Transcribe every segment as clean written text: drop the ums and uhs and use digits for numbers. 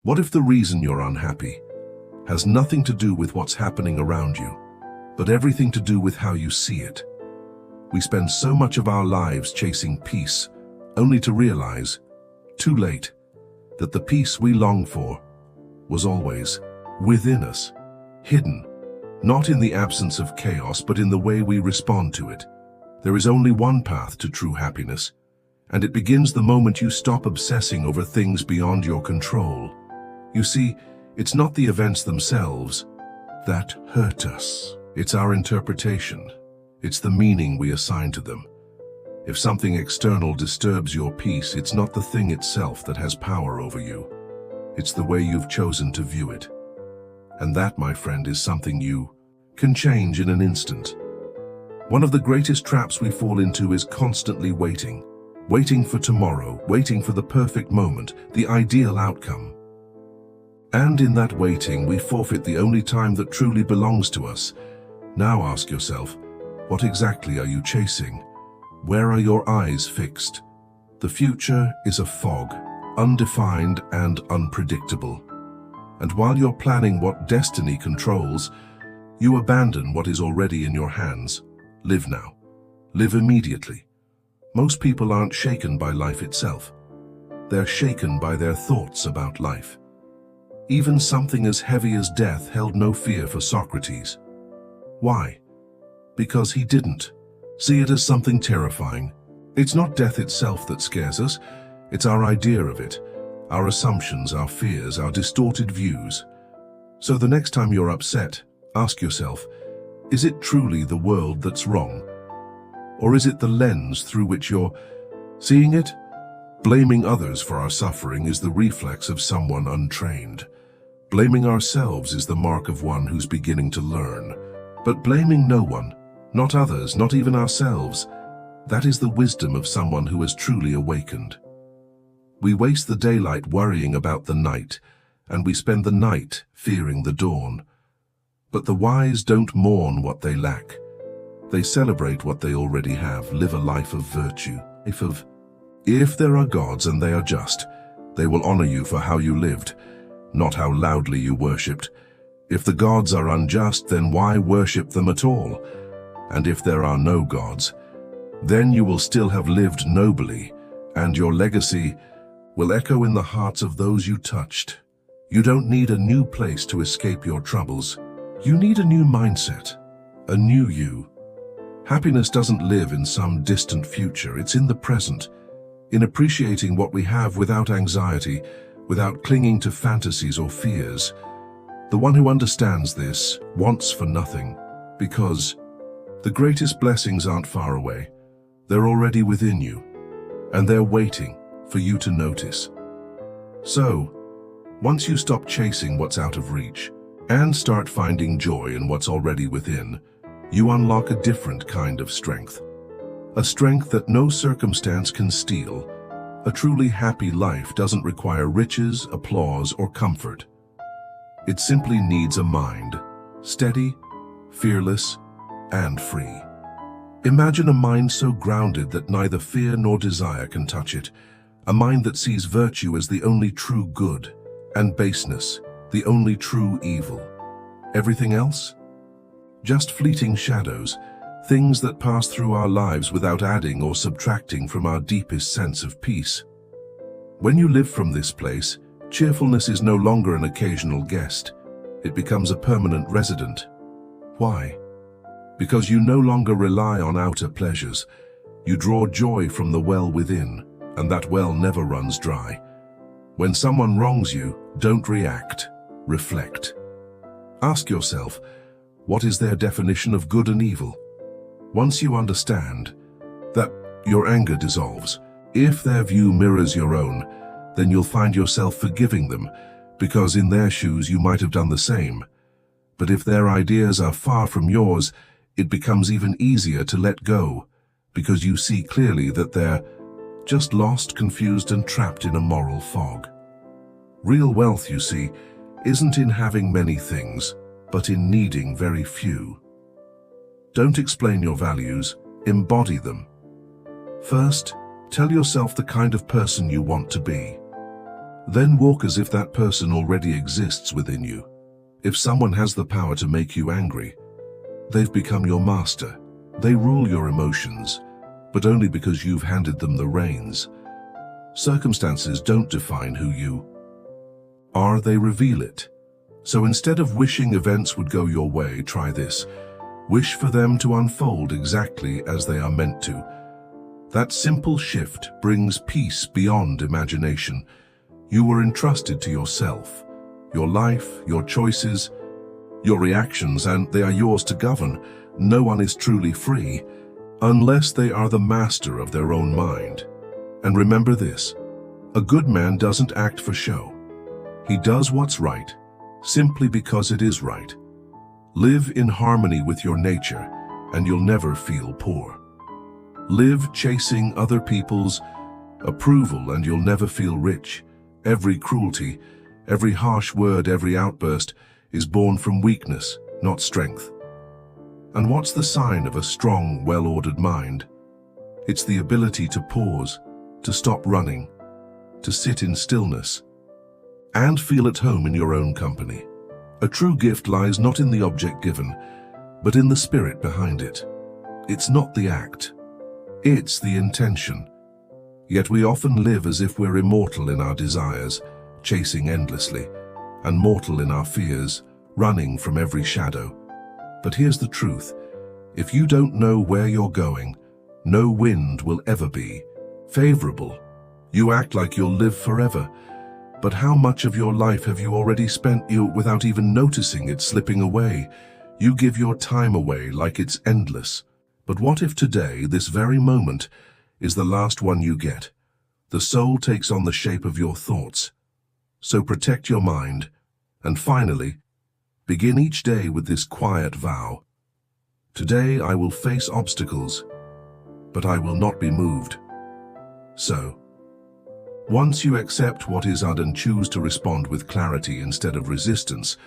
What if the reason you're unhappy has nothing to do with what's happening around you, but everything to do with how you see it? We spend so much of our lives chasing peace, only to realize, too late, that the peace we long for was always within us, hidden, not in the absence of chaos, but in the way we respond to it. There is only one path to true happiness, and it begins the moment you stop obsessing over things beyond your control. You see, it's not the events themselves that hurt us. It's our interpretation. It's the meaning we assign to them. If something external disturbs your peace, it's not the thing itself that has power over you. It's the way you've chosen to view it. And that, my friend, is something you can change in an instant. One of the greatest traps we fall into is constantly waiting. Waiting for tomorrow, waiting for the perfect moment, the ideal outcome. And in that waiting, we forfeit the only time that truly belongs to us. Now ask yourself, what exactly are you chasing? Where are your eyes fixed? The future is a fog, undefined and unpredictable. And while you're planning what destiny controls, you abandon what is already in your hands. Live now. Live immediately. Most people aren't shaken by life itself. They're shaken by their thoughts about life. Even something as heavy as death held no fear for Socrates. Why? Because he didn't see it as something terrifying. It's not death itself that scares us, it's our idea of it, our assumptions, our fears, our distorted views. So the next time you're upset, ask yourself, is it truly the world that's wrong? Or is it the lens through which you're seeing it? Blaming others for our suffering is the reflex of someone untrained. Blaming ourselves is the mark of one who's beginning to learn. But blaming no one, not others, not even ourselves, that is the wisdom of someone who has truly awakened. We waste the daylight worrying about the night, and we spend the night fearing the dawn. But the wise don't mourn what they lack. They celebrate what they already have, live a life of virtue. If there are gods and they are just, they will honor you for how you lived, not how loudly you worshipped. If the gods are unjust, then why worship them at all? And if there are no gods, then you will still have lived nobly, and your legacy will echo in the hearts of those you touched. You don't need a new place to escape your troubles. You need a new mindset, a new you. Happiness doesn't live in some distant future, it's in the present, in appreciating what we have without anxiety, without clinging to fantasies or fears. The one who understands this wants for nothing, because the greatest blessings aren't far away. They're already within you, and they're waiting for you to notice. So, once you stop chasing what's out of reach and start finding joy in what's already within, you unlock a different kind of strength. A strength that no circumstance can steal. A truly happy life doesn't require riches, applause, or comfort. It simply needs a mind, steady, fearless, and free. Imagine a mind so grounded that neither fear nor desire can touch it. A mind that sees virtue as the only true good, and baseness, the only true evil. Everything else? Just fleeting shadows, things that pass through our lives without adding or subtracting from our deepest sense of peace. When you live from this place, cheerfulness is no longer an occasional guest. It becomes a permanent resident. Why? Because you no longer rely on outer pleasures. You draw joy from the well within, and that well never runs dry. When someone wrongs you, don't react, reflect. Ask yourself, what is their definition of good and evil? Once you understand that, your anger dissolves. If their view mirrors your own, then you'll find yourself forgiving them, because in their shoes you might have done the same. But if their ideas are far from yours, it becomes even easier to let go, because you see clearly that they're just lost, confused, and trapped in a moral fog. Real wealth, you see, isn't in having many things, but in needing very few. Don't explain your values, embody them. First, tell yourself the kind of person you want to be. Then walk as if that person already exists within you. If someone has the power to make you angry, they've become your master. They rule your emotions, but only because you've handed them the reins. Circumstances don't define who you are, they reveal it. So instead of wishing events would go your way, try this. Wish for them to unfold exactly as they are meant to. That simple shift brings peace beyond imagination. You were entrusted to yourself, your life, your choices, your reactions, and they are yours to govern. No one is truly free unless they are the master of their own mind. And remember this, a good man doesn't act for show. He does what's right, simply because it is right. Live in harmony with your nature, and you'll never feel poor. Live chasing other people's approval, and you'll never feel rich. Every cruelty, every harsh word, every outburst is born from weakness, not strength. And what's the sign of a strong, well-ordered mind? It's the ability to pause, to stop running, to sit in stillness, and feel at home in your own company. A true gift lies not in the object given, but in the spirit behind it. It's not the act, it's the intention. Yet we often live as if we're immortal in our desires, chasing endlessly, and mortal in our fears, running from every shadow. But here's the truth. If you don't know where you're going, no wind will ever be favorable. You act like you'll live forever, but how much of your life have you already spent without even noticing it slipping away? You give your time away like it's endless. But what if today, this very moment, is the last one you get? The soul takes on the shape of your thoughts. So protect your mind. And finally, begin each day with this quiet vow. Today I will face obstacles, but I will not be moved. So, once you accept what is and choose to respond with clarity instead of resistance,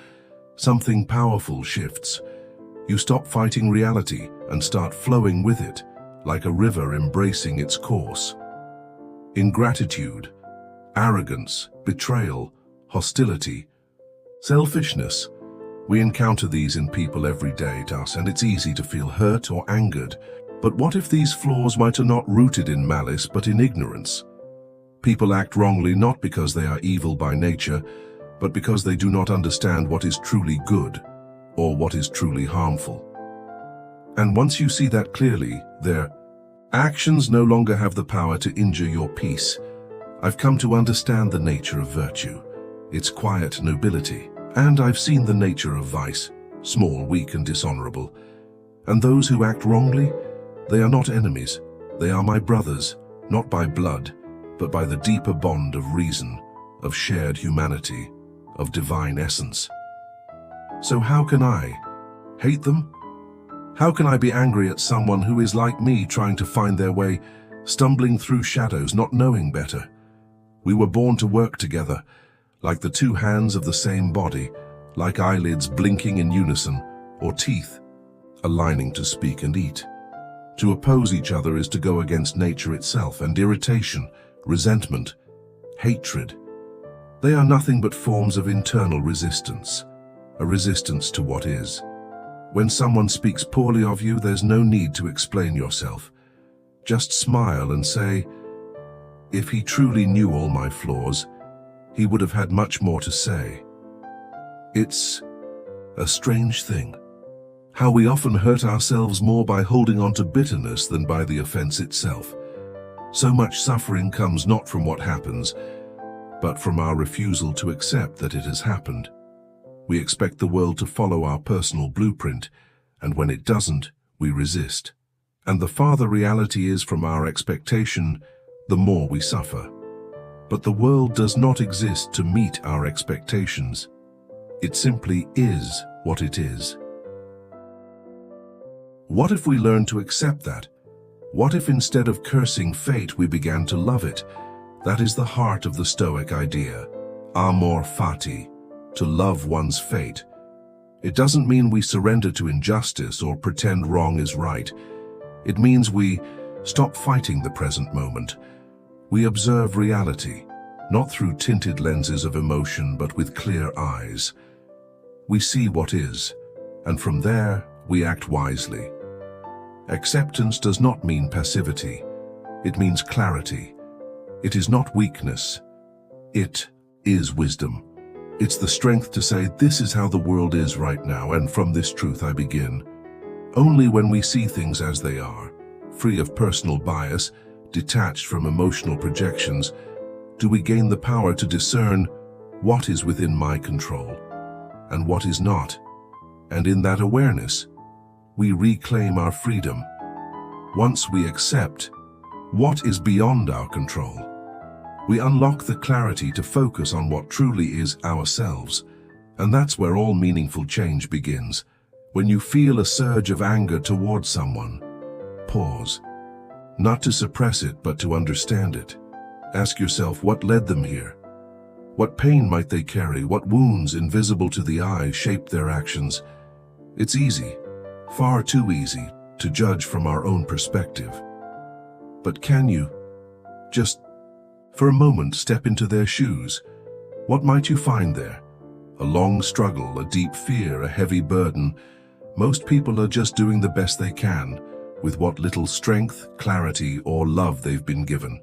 something powerful shifts. You stop fighting reality and start flowing with it, like a river embracing its course. Ingratitude, arrogance, betrayal, hostility, selfishness. We encounter these in people every day to us, and it's easy to feel hurt or angered. But what if these flaws are not rooted in malice but in ignorance? People act wrongly not because they are evil by nature, but because they do not understand what is truly good or what is truly harmful. And once you see that clearly, their actions no longer have the power to injure your peace. I've come to understand the nature of virtue, its quiet nobility, and I've seen the nature of vice, small, weak, and dishonorable. And those who act wrongly, they are not enemies. They are my brothers, not by blood, but by the deeper bond of reason, of shared humanity, of divine essence. So how can I hate them? How can I be angry at someone who is like me, trying to find their way, stumbling through shadows, not knowing better? We were born to work together, like the two hands of the same body, like eyelids blinking in unison, or teeth aligning to speak and eat. To oppose each other is to go against nature itself, and irritation, resentment, hatred, they are nothing but forms of internal resistance, a resistance to what is. When someone speaks poorly of you, there's no need to explain yourself. Just smile and say, if he truly knew all my flaws, he would have had much more to say. It's a strange thing, how we often hurt ourselves more by holding on to bitterness than by the offense itself. So much suffering comes not from what happens, but from our refusal to accept that it has happened. We expect the world to follow our personal blueprint, and when it doesn't, we resist. And the farther reality is from our expectation, the more we suffer. But the world does not exist to meet our expectations. It simply is what it is. What if we learn to accept that? What if instead of cursing fate, we began to love it? That is the heart of the Stoic idea, amor fati, to love one's fate. It doesn't mean we surrender to injustice or pretend wrong is right. It means we stop fighting the present moment. We observe reality, not through tinted lenses of emotion, but with clear eyes. We see what is, and from there, we act wisely. Acceptance does not mean passivity. It means clarity. It is not weakness. It is wisdom. It's the strength to say, this is how the world is right now, and from this truth I begin. Only when we see things as they are, free of personal bias, detached from emotional projections, do we gain the power to discern what is within my control and what is not. And in that awareness, we reclaim our freedom. Once we accept what is beyond our control, we unlock the clarity to focus on what truly is ourselves. And that's where all meaningful change begins. When you feel a surge of anger towards someone, pause. Not to suppress it, but to understand it. Ask yourself, what led them here? What pain might they carry? What wounds, invisible to the eye, shaped their actions? It's easy, far too easy, to judge from our own perspective. But can you, just for a moment, step into their shoes? What might you find there? A long struggle, a deep fear, a heavy burden. Most people are just doing the best they can, with what little strength, clarity, or love they've been given.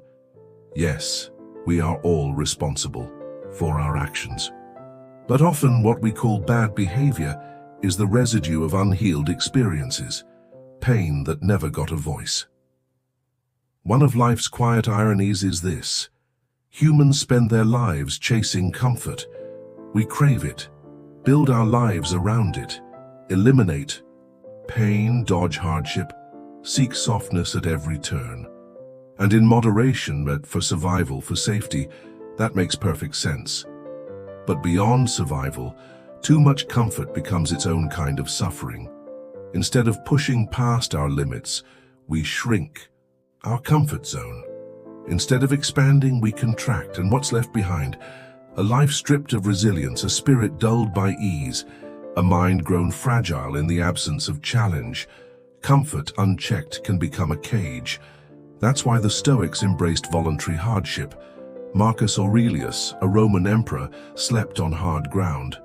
Yes, we are all responsible for our actions. But often what we call bad behavior is the residue of unhealed experiences, pain that never got a voice. One of life's quiet ironies is this: humans spend their lives chasing comfort. We crave it, build our lives around it, eliminate pain, dodge hardship, seek softness at every turn. And in moderation, but for survival, for safety, that makes perfect sense. But beyond survival, too much comfort becomes its own kind of suffering. Instead of pushing past our limits, we shrink our comfort zone. Instead of expanding, we contract, and what's left behind? A life stripped of resilience, a spirit dulled by ease, a mind grown fragile in the absence of challenge. Comfort unchecked can become a cage. That's why the Stoics embraced voluntary hardship. Marcus Aurelius, a Roman emperor, slept on hard ground.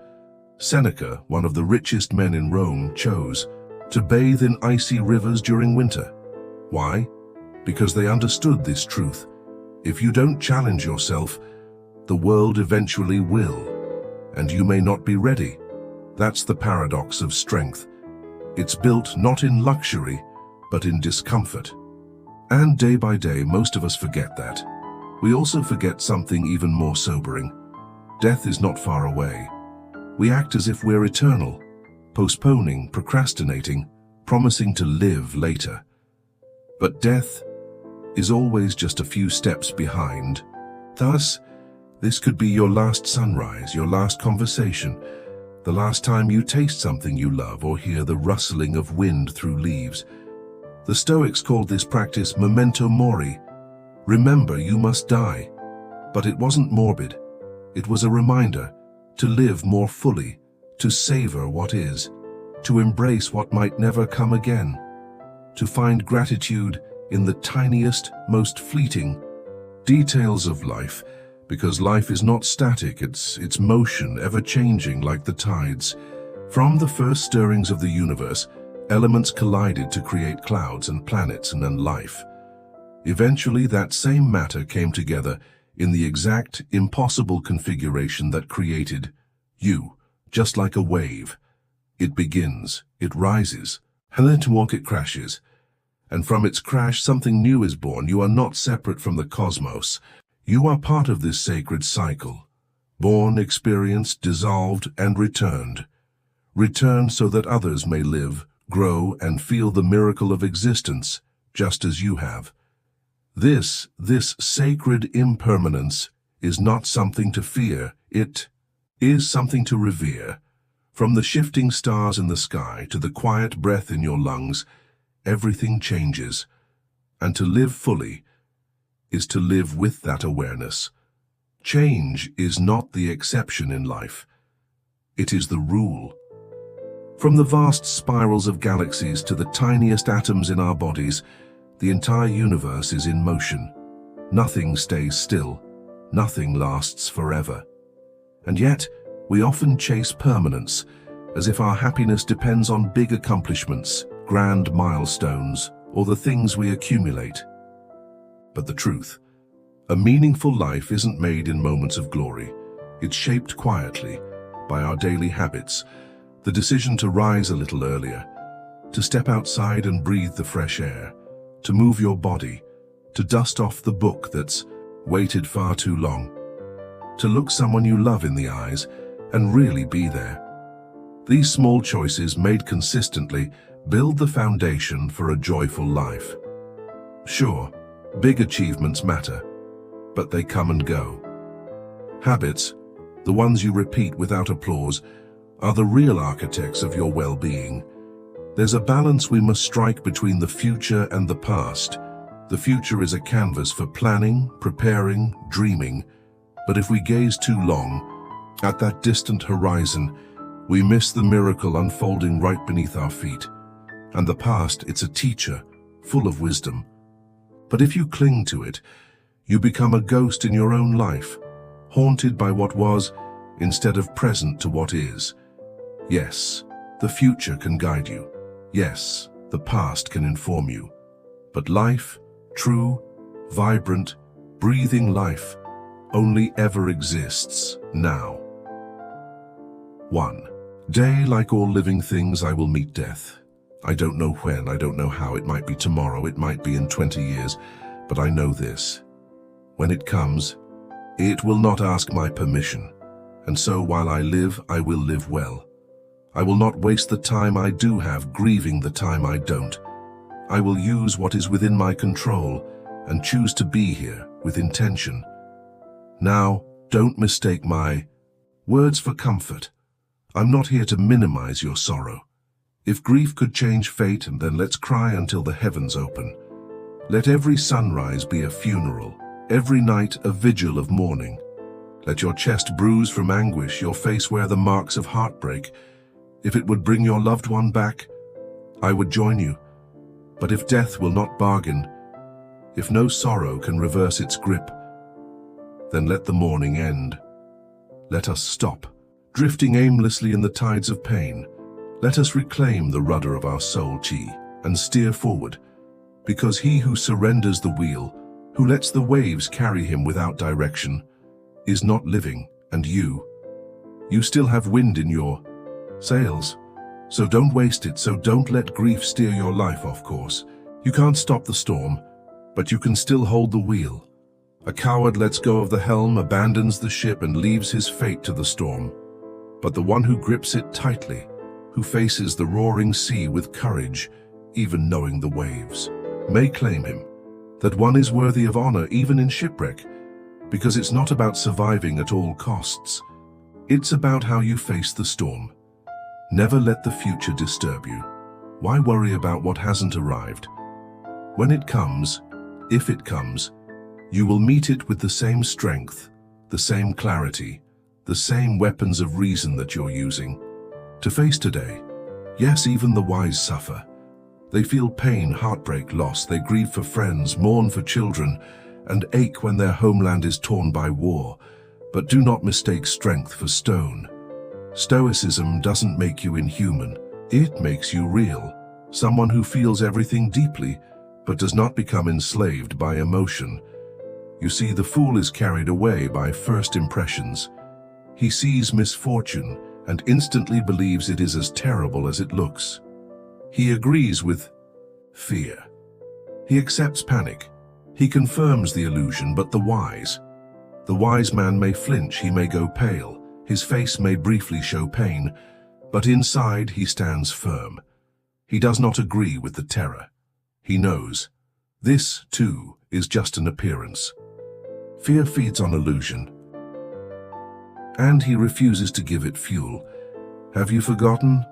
Seneca, one of the richest men in Rome, chose to bathe in icy rivers during winter. Why? Because they understood this truth. If you don't challenge yourself, the world eventually will, and you may not be ready. That's the paradox of strength. It's built not in luxury, but in discomfort. And day by day, most of us forget that. We also forget something even more sobering. Death is not far away. We act as if we're eternal, postponing, procrastinating, promising to live later. But death is always just a few steps behind. Thus, this could be your last sunrise, your last conversation, the last time you taste something you love or hear the rustling of wind through leaves. The Stoics called this practice memento mori. Remember, you must die. But it wasn't morbid. It was a reminder to live more fully, to savor what is, to embrace what might never come again, to find gratitude in the tiniest, most fleeting details of life, because life is not static, it's motion, ever-changing like the tides. From the first stirrings of the universe, elements collided to create clouds and planets and then life. Eventually, that same matter came together in the exact, impossible configuration that created you, just like a wave. It begins, it rises, and then to walk it crashes. And from its crash, something new is born. You are not separate from the cosmos. You are part of this sacred cycle. Born, experienced, dissolved, and returned. Returned so that others may live, grow, and feel the miracle of existence, just as you have. This sacred impermanence is not something to fear. It is something to revere. From the shifting stars in the sky to the quiet breath in your lungs, everything changes. And to live fully is to live with that awareness. Change is not the exception in life. It is the rule. From the vast spirals of galaxies to the tiniest atoms in our bodies, the entire universe is in motion. Nothing stays still. Nothing lasts forever. And yet, we often chase permanence, as if our happiness depends on big accomplishments, grand milestones, or the things we accumulate. But the truth, a meaningful life isn't made in moments of glory. It's shaped quietly by our daily habits, the decision to rise a little earlier, to step outside and breathe the fresh air, to move your body, to dust off the book that's waited far too long, to look someone you love in the eyes and really be there. These small choices made consistently build the foundation for a joyful life. Sure, big achievements matter, but they come and go. Habits, the ones you repeat without applause, are the real architects of your well-being. There's a balance we must strike between the future and the past. The future is a canvas for planning, preparing, dreaming, but if we gaze too long at that distant horizon, we miss the miracle unfolding right beneath our feet. And the past, it's a teacher, full of wisdom. But if you cling to it, you become a ghost in your own life, haunted by what was instead of present to what is. Yes, the future can guide you. Yes, the past can inform you. But life, true, vibrant, breathing life, only ever exists now. 1. Day, like all living things, I will meet death. I don't know when, I don't know how, it might be tomorrow, it might be in 20 years, but I know this. When it comes, it will not ask my permission, and so while I live, I will live well. I will not waste the time I do have grieving the time I don't. I will use what is within my control and choose to be here with intention. Now, don't mistake my words for comfort. I'm not here to minimize your sorrow. If grief could change fate, then let's cry until the heavens open. Let every sunrise be a funeral, every night a vigil of mourning. Let your chest bruise from anguish, your face wear the marks of heartbreak. If it would bring your loved one back, I would join you. But if death will not bargain, if no sorrow can reverse its grip, then let the mourning end. Let us stop, drifting aimlessly in the tides of pain. Let us reclaim the rudder of our soul chi and steer forward, because he who surrenders the wheel, who lets the waves carry him without direction, is not living, and you still have wind in your sails. So don't waste it, so don't let grief steer your life off course. You can't stop the storm, but you can still hold the wheel. A coward lets go of the helm, abandons the ship, and leaves his fate to the storm. But the one who grips it tightly, who faces the roaring sea with courage, even knowing the waves, may claim him. That one is worthy of honor even in shipwreck, because it's not about surviving at all costs. It's about how you face the storm. Never let the future disturb you. Why worry about what hasn't arrived? When it comes, if it comes, you will meet it with the same strength, the same clarity, the same weapons of reason that you're using. To face today, yes, even the wise suffer. They feel pain, heartbreak, loss. They grieve for friends, mourn for children, and ache when their homeland is torn by war. But do not mistake strength for stone. Stoicism doesn't make you inhuman. It makes you real. Someone who feels everything deeply, but does not become enslaved by emotion. You see, the fool is carried away by first impressions. He sees misfortune and instantly believes it is as terrible as it looks. He agrees with fear. He accepts panic. He confirms the illusion, but the wise man may flinch, he may go pale, his face may briefly show pain, but inside he stands firm. He does not agree with the terror. He knows this, too, is just an appearance. Fear feeds on illusion, and he refuses to give it fuel. Have you forgotten?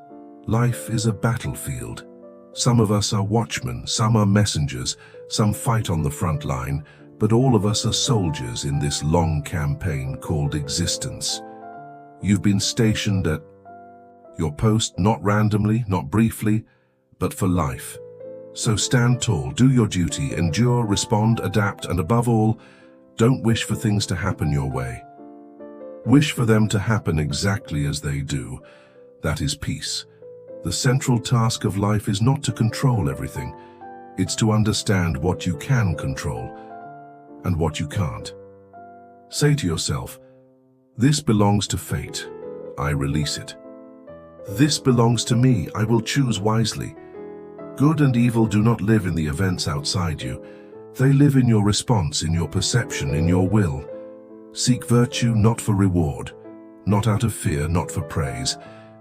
Life is a battlefield. Some of us are watchmen, some are messengers, some fight on the front line, but all of us are soldiers in this long campaign called existence. You've been stationed at your post, not randomly, not briefly, but for life. So stand tall, do your duty, endure, respond, adapt, and above all, Don't wish for things to happen your way. Wish for them to happen exactly as they do. That is peace. The central task of life is not to control everything. It's to understand what you can control and what you can't. Say to yourself, this belongs to fate. I release it. This belongs to me. I will choose wisely. Good and evil do not live in the events outside you. They live in your response, in your perception, in your will. Seek virtue not for reward, not out of fear, not for praise.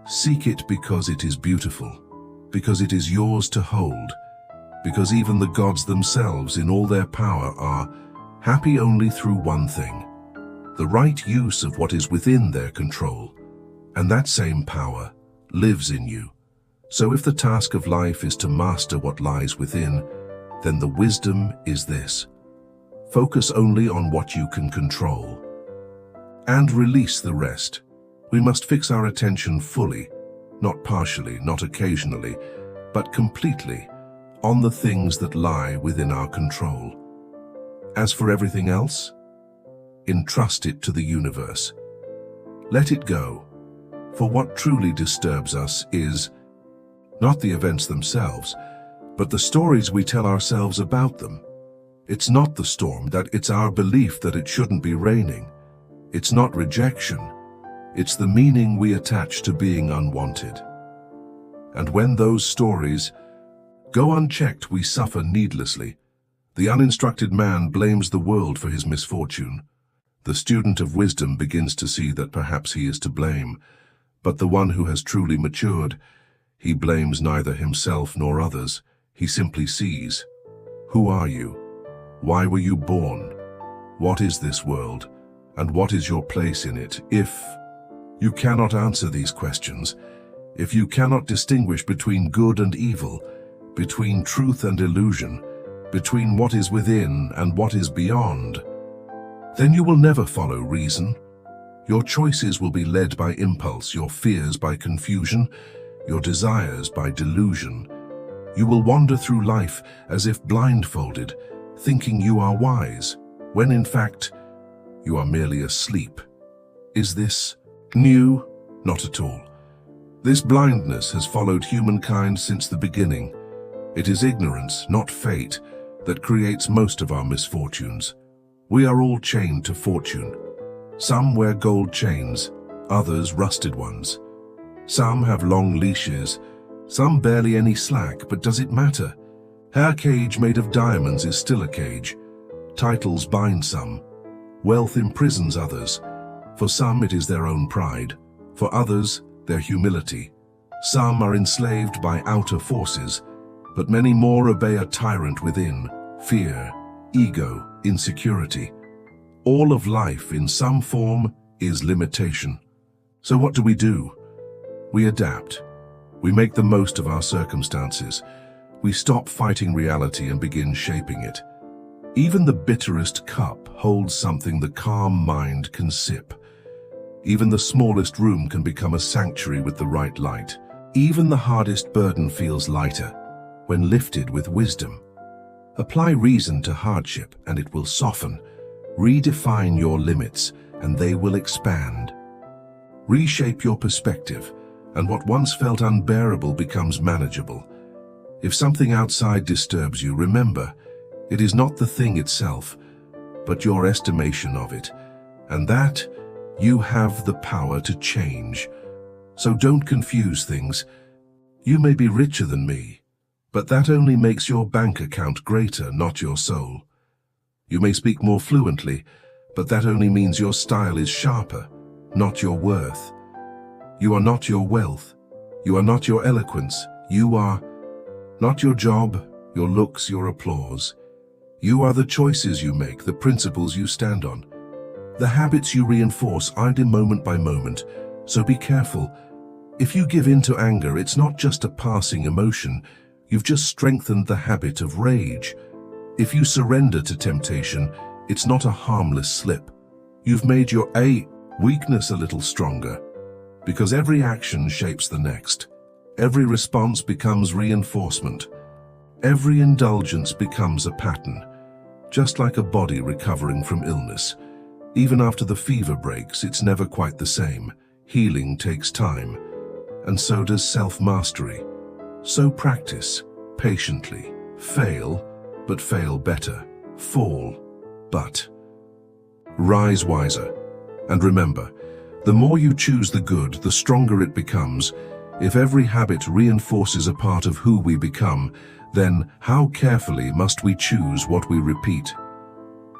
Seek it because it is beautiful, because it is yours to hold, because even the gods themselves in all their power are happy only through one thing, the right use of what is within their control. And that same power lives in you. So if the task of life is to master what lies within, then the wisdom is this: focus only on what you can control and release the rest. We must fix our attention fully, not partially, not occasionally, but completely on the things that lie within our control. As for everything else, entrust it to the universe. Let it go, for what truly disturbs us is not the events themselves, but the stories we tell ourselves about them. It's not the storm, that it's our belief that it shouldn't be raining. It's not rejection. It's the meaning we attach to being unwanted. And when those stories go unchecked, we suffer needlessly. The uninstructed man blames the world for his misfortune. The student of wisdom begins to see that perhaps he is to blame, but the one who has truly matured, he blames neither himself nor others. He simply sees. Who are you? Why were you born? What is this world? And what is your place in it? If you cannot answer these questions, if you cannot distinguish between good and evil, between truth and illusion, between what is within and what is beyond, then you will never follow reason. Your choices will be led by impulse, your fears by confusion, your desires by delusion. You will wander through life as if blindfolded, thinking you are wise, when in fact, you are merely asleep. Is this new? Not at all. This blindness has followed humankind since the beginning. It is ignorance, not fate, that creates most of our misfortunes. We are all chained to fortune. Some wear gold chains, others rusted ones. Some have long leashes, some barely any slack, but does it matter? Hair cage made of diamonds is still a cage. Titles bind some. Wealth imprisons others. For some it is their own pride. For others, their humility. Some are enslaved by outer forces, but many more obey a tyrant within: fear, ego, insecurity. All of life in some form is limitation. So what do? We adapt. We make the most of our circumstances. We stop fighting reality and begin shaping it. Even the bitterest cup holds something the calm mind can sip. Even the smallest room can become a sanctuary with the right light. Even the hardest burden feels lighter when lifted with wisdom. Apply reason to hardship and it will soften. Redefine your limits and they will expand. Reshape your perspective and what once felt unbearable becomes manageable. If something outside disturbs you, remember, it is not the thing itself, but your estimation of it, and that you have the power to change. So don't confuse things. You may be richer than me, but that only makes your bank account greater, not your soul. You may speak more fluently, but that only means your style is sharper, not your worth. You are not your wealth. You are not your eloquence. You are not your job, your looks, your applause. You are the choices you make, the principles you stand on. The habits you reinforce aren't in moment by moment, so be careful. If you give in to anger, it's not just a passing emotion. You've just strengthened the habit of rage. If you surrender to temptation, it's not a harmless slip. You've made your weakness a little stronger. Because every action shapes the next. Every response becomes reinforcement. Every indulgence becomes a pattern. Just like a body recovering from illness. Even after the fever breaks, it's never quite the same. Healing takes time, and so does self-mastery. So practice, patiently. Fail, but fail better. Fall, but rise wiser. And remember, the more you choose the good, the stronger it becomes. If every habit reinforces a part of who we become, then how carefully must we choose what we repeat?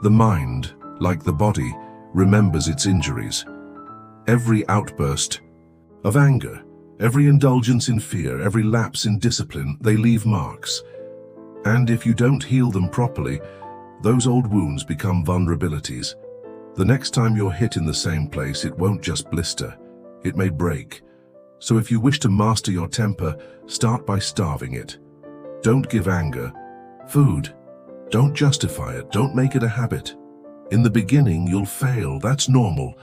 The mind, like the body, remembers its injuries. Every outburst of anger, every indulgence in fear, every lapse in discipline, they leave marks. And if you don't heal them properly, those old wounds become vulnerabilities. The next time you're hit in the same place, it won't just blister, it may break. So if you wish to master your temper, start by starving it. Don't give anger food. Don't justify it, don't make it a habit. In the beginning, you'll fail, that's normal.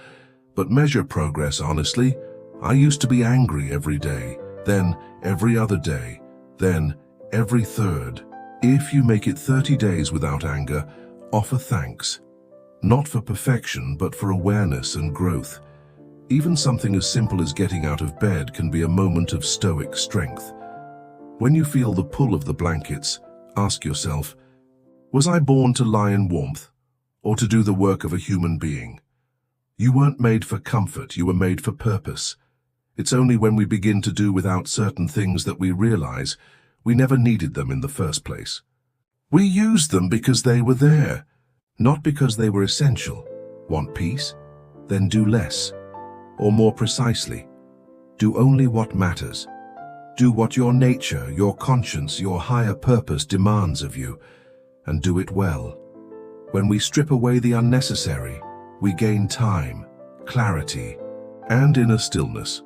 But measure progress honestly. I used to be angry every day, then every other day, then every third. If you make it 30 days without anger, offer thanks. Not for perfection, but for awareness and growth. Even something as simple as getting out of bed can be a moment of stoic strength. When you feel the pull of the blankets, ask yourself, was I born to lie in warmth, or to do the work of a human being? You weren't made for comfort, you were made for purpose. It's only when we begin to do without certain things that we realize we never needed them in the first place. We used them because they were there, not because they were essential. Want peace? Then do less. Or more precisely, do only what matters. Do what your nature, your conscience, your higher purpose demands of you, and do it well. When we strip away the unnecessary, we gain time, clarity, and inner stillness.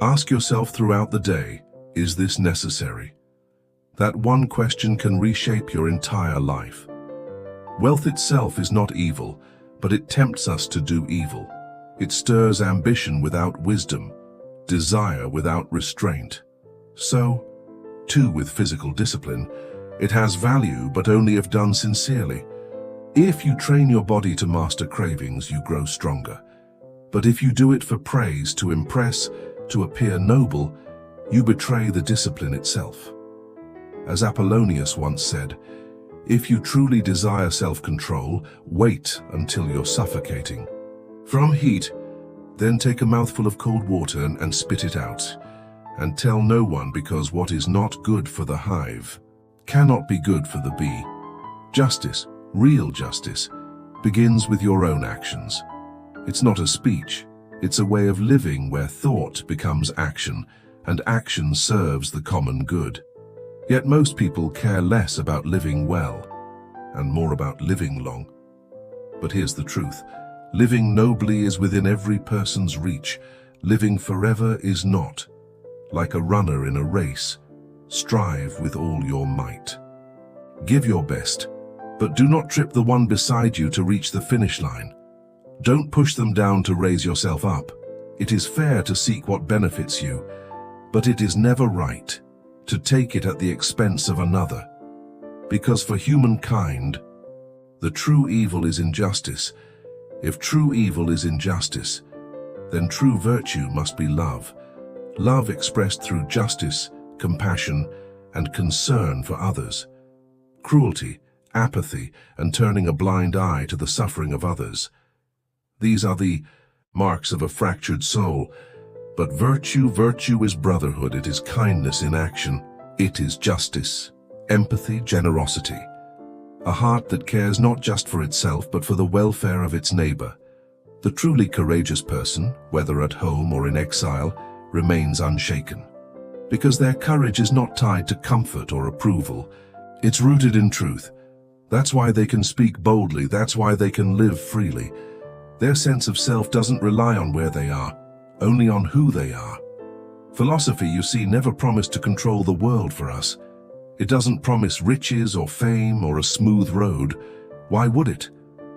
Ask yourself throughout the day, is this necessary? That one question can reshape your entire life. Wealth itself is not evil, but it tempts us to do evil. It stirs ambition without wisdom, desire without restraint. So, too with physical discipline, it has value but only if done sincerely. If you train your body to master cravings, you grow stronger. But if you do it for praise, to impress, to appear noble, you betray the discipline itself. As Apollonius once said, if you truly desire self-control, wait until you're suffocating. From heat, then take a mouthful of cold water and spit it out. And tell no one, because what is not good for the hive cannot be good for the bee. Justice, real justice, begins with your own actions. It's not a speech, it's a way of living where thought becomes action, and action serves the common good. Yet most people care less about living well, and more about living long. But here's the truth. Living nobly is within every person's reach. Living forever is not. Like a runner in a race, strive with all your might. Give your best, but do not trip the one beside you to reach the finish line. Don't push them down to raise yourself up. It is fair to seek what benefits you, but it is never right to take it at the expense of another. Because for humankind, the true evil is injustice. If true evil is injustice, then true virtue must be love. Love expressed through justice, compassion, and concern for others. Cruelty, apathy, and turning a blind eye to the suffering of others. These are the marks of a fractured soul. But virtue is brotherhood, it is kindness in action. It is justice, empathy, generosity. A heart that cares not just for itself, but for the welfare of its neighbor. The truly courageous person, whether at home or in exile, remains unshaken. Because their courage is not tied to comfort or approval. It's rooted in truth. That's why they can speak boldly, that's why they can live freely. Their sense of self doesn't rely on where they are, only on who they are. Philosophy, you see, never promised to control the world for us. It doesn't promise riches or fame or a smooth road. Why would it?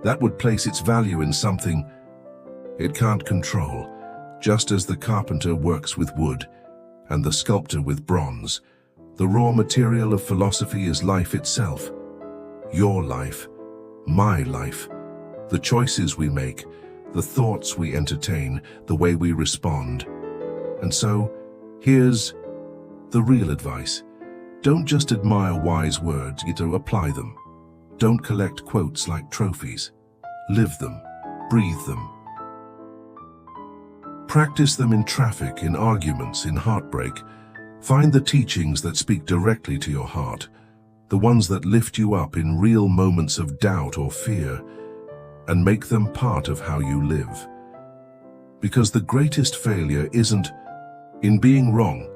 That would place its value in something it can't control. Just as the carpenter works with wood and the sculptor with bronze, the raw material of philosophy is life itself. Your life, My life. The choices we make, the thoughts we entertain, the way we respond. And so, here's the real advice. Don't just admire wise words, you to apply them. Don't collect quotes like trophies. Live them. Breathe them. Practice them in traffic, in arguments, in heartbreak. Find the teachings that speak directly to your heart, the ones that lift you up in real moments of doubt or fear, and make them part of how you live. Because the greatest failure isn't in being wrong,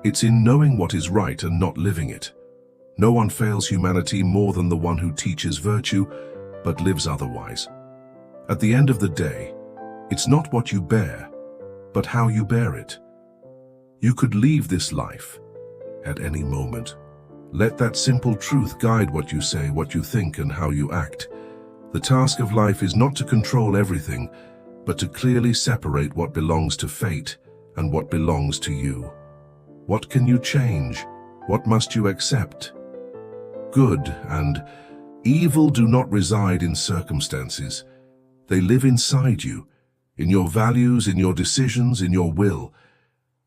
it's in knowing what is right and not living it. No one fails humanity more than the one who teaches virtue, but lives otherwise. At the end of the day, it's not what you bear, but how you bear it. You could leave this life at any moment. Let that simple truth guide what you say, what you think, and how you act. The task of life is not to control everything, but to clearly separate what belongs to fate and what belongs to you. What can you change? What must you accept? Good and evil do not reside in circumstances. They live inside you, in your values, in your decisions, in your will.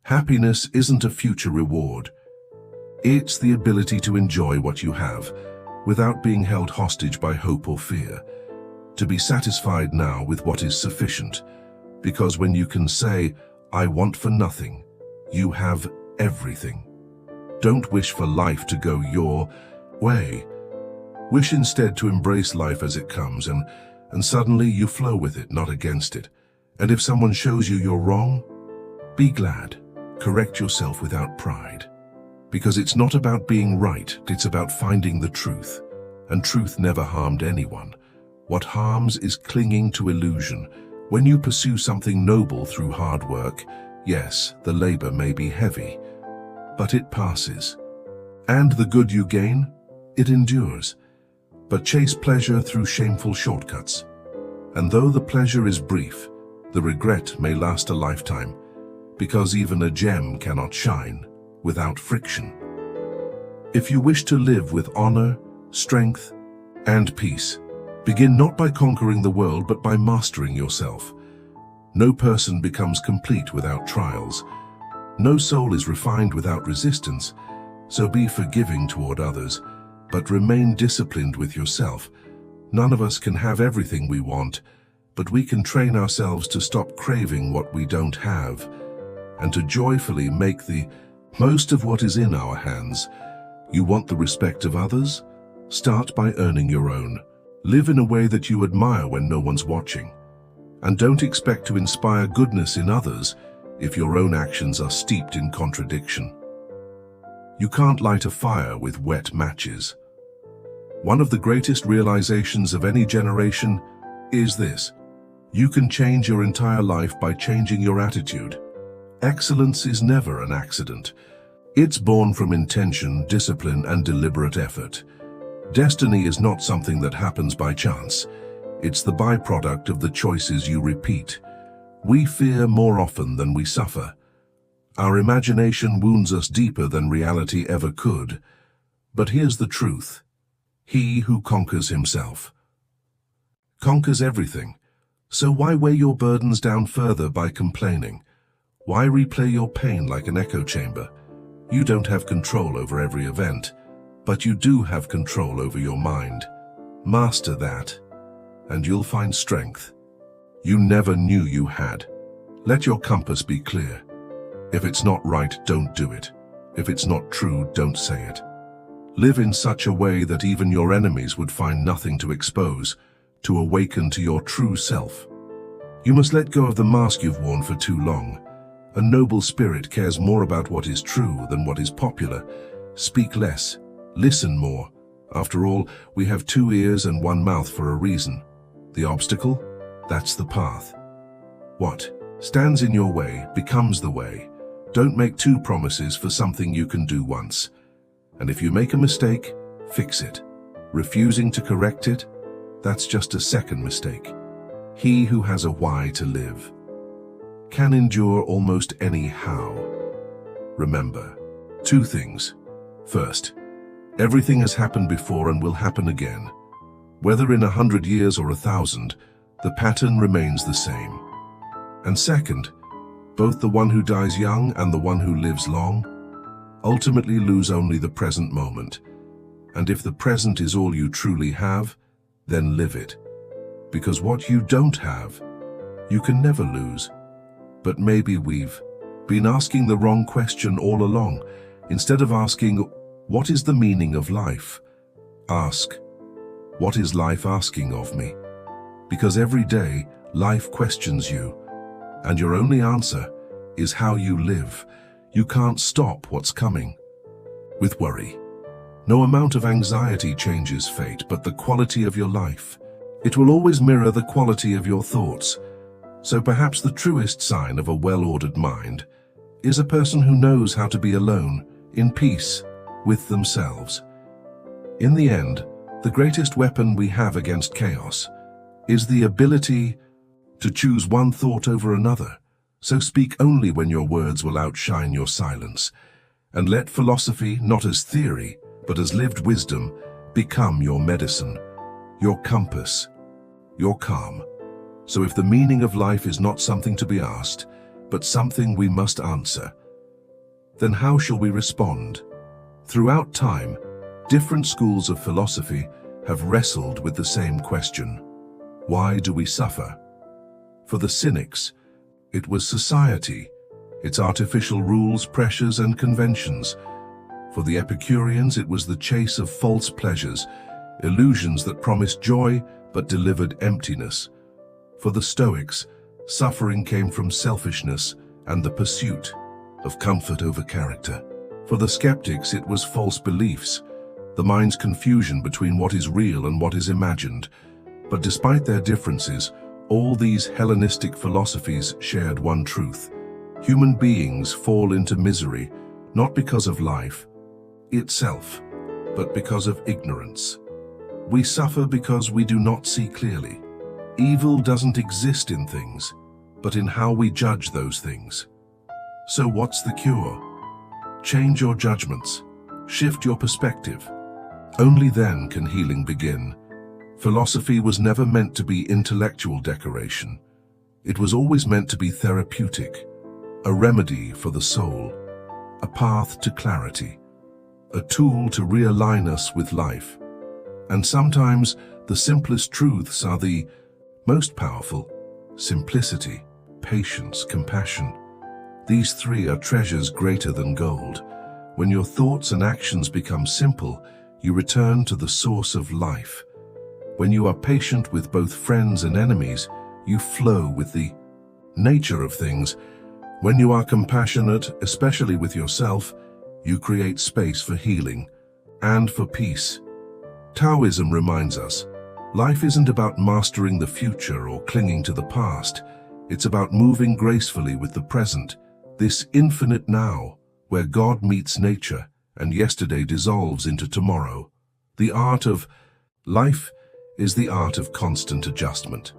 Happiness isn't a future reward. It's the ability to enjoy what you have, without being held hostage by hope or fear. To be satisfied now with what is sufficient. Because when you can say, I want for nothing, you have everything. Don't wish for life to go your way. Wish instead to embrace life as it comes, and suddenly you flow with it, not against it. And if someone shows you you're wrong, be glad. Correct yourself without pride. Because it's not about being right, it's about finding the truth. And truth never harmed anyone. What harms is clinging to illusion. When you pursue something noble through hard work, yes, the labor may be heavy, but it passes. And the good you gain, it endures. But chase pleasure through shameful shortcuts. And though the pleasure is brief, the regret may last a lifetime, because even a gem cannot shine without friction. If you wish to live with honor, strength, and peace, begin not by conquering the world, but by mastering yourself. No person becomes complete without trials. No soul is refined without resistance. So be forgiving toward others, but remain disciplined with yourself. None of us can have everything we want, but we can train ourselves to stop craving what we don't have, and to joyfully make the most of what is in our hands. You want the respect of others? Start by earning your own. Live in a way that you admire when no one's watching. And don't expect to inspire goodness in others if your own actions are steeped in contradiction. You can't light a fire with wet matches. One of the greatest realizations of any generation is this: you can change your entire life by changing your attitude. Excellence is never an accident. It's born from intention, discipline, and deliberate effort. Destiny is not something that happens by chance. It's the byproduct of the choices you repeat. We fear more often than we suffer. Our imagination wounds us deeper than reality ever could. But here's the truth. He who conquers himself conquers everything. So why weigh your burdens down further by complaining? Why replay your pain like an echo chamber? You don't have control over every event, but you do have control over your mind. Master that, and you'll find strength you never knew you had. Let your compass be clear. If it's not right, don't do it. If it's not true, don't say it. Live in such a way that even your enemies would find nothing to expose, to awaken to your true self. You must let go of the mask you've worn for too long. A noble spirit cares more about what is true than what is popular. Speak less, listen more. After all, we have 2 ears and 1 mouth for a reason. The obstacle? That's the path. What stands in your way becomes the way. Don't make 2 promises for something you can do once. And if you make a mistake, fix it. Refusing to correct it, that's just a second mistake. He who has a why to live can endure almost any how. Remember 2 things. First, everything has happened before and will happen again. Whether in 100 years or 1,000, the pattern remains the same. And second, both the one who dies young and the one who lives long ultimately lose only the present moment. And if the present is all you truly have, then live it. Because what you don't have, you can never lose. But maybe we've been asking the wrong question all along. Instead of asking, what is the meaning of life? Ask, what is life asking of me? Because every day, life questions you, and your only answer is how you live. You can't stop what's coming. With worry, no amount of anxiety changes fate, but the quality of your life. It will always mirror the quality of your thoughts. So perhaps the truest sign of a well-ordered mind is a person who knows how to be alone, in peace, with themselves. In the end, the greatest weapon we have against chaos is the ability to choose one thought over another. So speak only when your words will outshine your silence, and let philosophy, not as theory, but as lived wisdom, become your medicine, your compass, your calm. So if the meaning of life is not something to be asked, but something we must answer, then how shall we respond? Throughout time, different schools of philosophy have wrestled with the same question. Why do we suffer? For the cynics, it was society, its artificial rules, pressures, and conventions. For the Epicureans, it was the chase of false pleasures, illusions that promised joy but delivered emptiness. For the Stoics, suffering came from selfishness and the pursuit of comfort over character. For the skeptics, it was false beliefs, the mind's confusion between what is real and what is imagined. But despite their differences, all these Hellenistic philosophies shared one truth. Human beings fall into misery, not because of life itself, but because of ignorance. We suffer because we do not see clearly. Evil doesn't exist in things, but in how we judge those things. So what's the cure? Change your judgments. Shift your perspective. Only then can healing begin. Philosophy was never meant to be intellectual decoration. It was always meant to be therapeutic, a remedy for the soul, a path to clarity, a tool to realign us with life. And sometimes the simplest truths are the most powerful: simplicity, patience, compassion. These three are treasures greater than gold. When your thoughts and actions become simple, you return to the source of life. When you are patient with both friends and enemies, you flow with the nature of things. When you are compassionate, especially with yourself, you create space for healing and for peace. Taoism reminds us, life isn't about mastering the future or clinging to the past. It's about moving gracefully with the present, this infinite now, where God meets nature and yesterday dissolves into tomorrow. The art of life is the art of constant adjustment.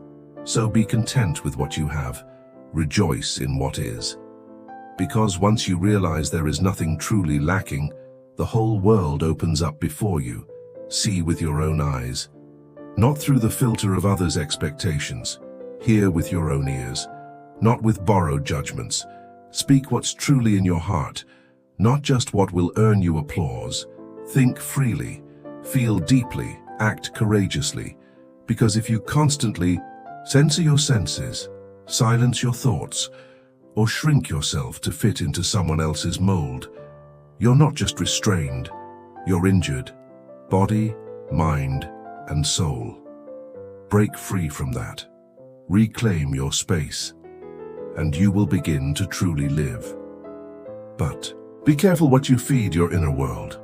So be content with what you have. Rejoice in what is. Because once you realize there is nothing truly lacking, the whole world opens up before you. See with your own eyes, not through the filter of others' expectations. Hear with your own ears, not with borrowed judgments. Speak what's truly in your heart, not just what will earn you applause. Think freely, feel deeply, act courageously. Because if you constantly censor your senses, silence your thoughts, or shrink yourself to fit into someone else's mold, you're not just restrained, you're injured. Body, mind, and soul. Break free from that. Reclaim your space, and you will begin to truly live. But be careful what you feed your inner world.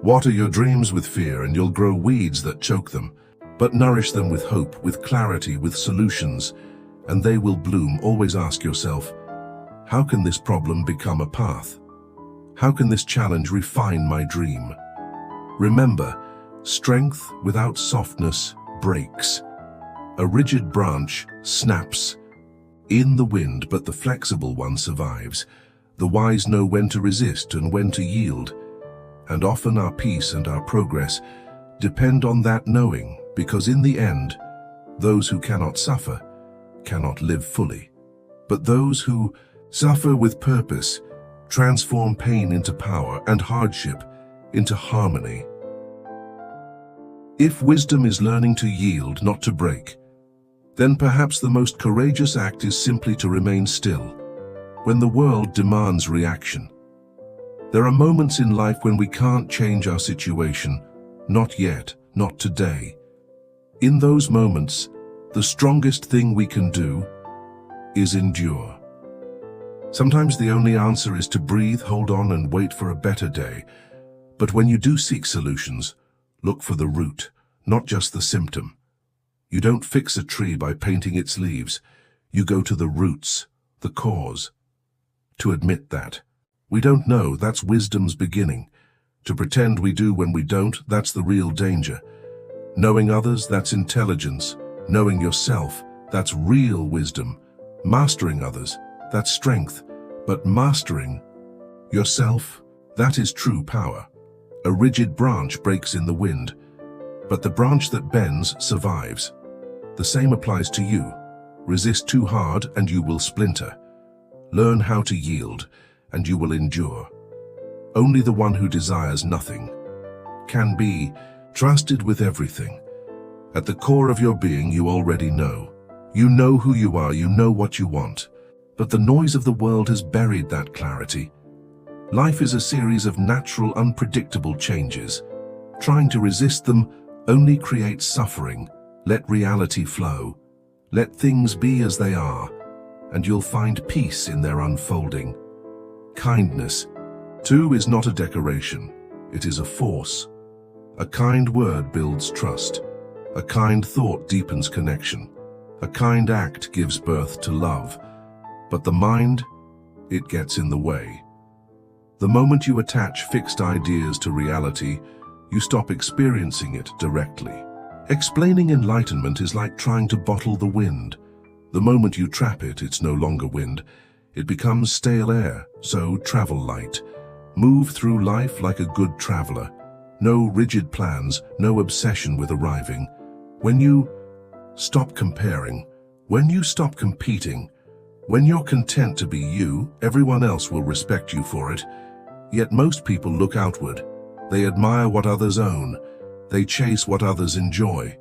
Water your dreams with fear, and you'll grow weeds that choke them. But nourish them with hope, with clarity, with solutions, and they will bloom. Always ask yourself, how can this problem become a path? How can this challenge refine my dream? Remember, strength without softness breaks. A rigid branch snaps in the wind, but the flexible one survives. The wise know when to resist and when to yield. And often our peace and our progress depend on that knowing, Because in the end, those who cannot suffer cannot live fully. But those who suffer with purpose transform pain into power and hardship into harmony. If wisdom is learning to yield, not to break, then perhaps the most courageous act is simply to remain still when the world demands reaction. There are moments in life when we can't change our situation, not yet, not today. In those moments, the strongest thing we can do is endure. Sometimes the only answer is to breathe, hold on, and wait for a better day. But when you do seek solutions, look for the root, not just the symptom. You don't fix a tree by painting its leaves. You go to the roots, the cause. To admit that we don't know, that's wisdom's beginning. To pretend we do when we don't, that's the real danger. Knowing others, that's intelligence. Knowing yourself, that's real wisdom. Mastering others, that's strength. But mastering yourself, that is true power. A rigid branch breaks in the wind, but the branch that bends survives. The same applies to you. Resist too hard and you will splinter. Learn how to yield and you will endure. Only the one who desires nothing can be trusted with everything. At the core of your being, you already know. You know who you are, you know what you want. But the noise of the world has buried that clarity. Life is a series of natural, unpredictable changes. Trying to resist them only creates suffering. Let reality flow. Let things be as they are, and you'll find peace in their unfolding. Kindness, too, is not a decoration. It is a force. A kind word builds trust. A kind thought deepens connection. A kind act gives birth to love. But the mind, it gets in the way. The moment you attach fixed ideas to reality, you stop experiencing it directly. Explaining enlightenment is like trying to bottle the wind. The moment you trap it, it's no longer wind. It becomes stale air, so travel light. Move through life like a good traveler. No rigid plans, no obsession with arriving. When you stop comparing, when you stop competing, when you're content to be you, everyone else will respect you for it. Yet most people look outward. They admire what others own. They chase what others enjoy.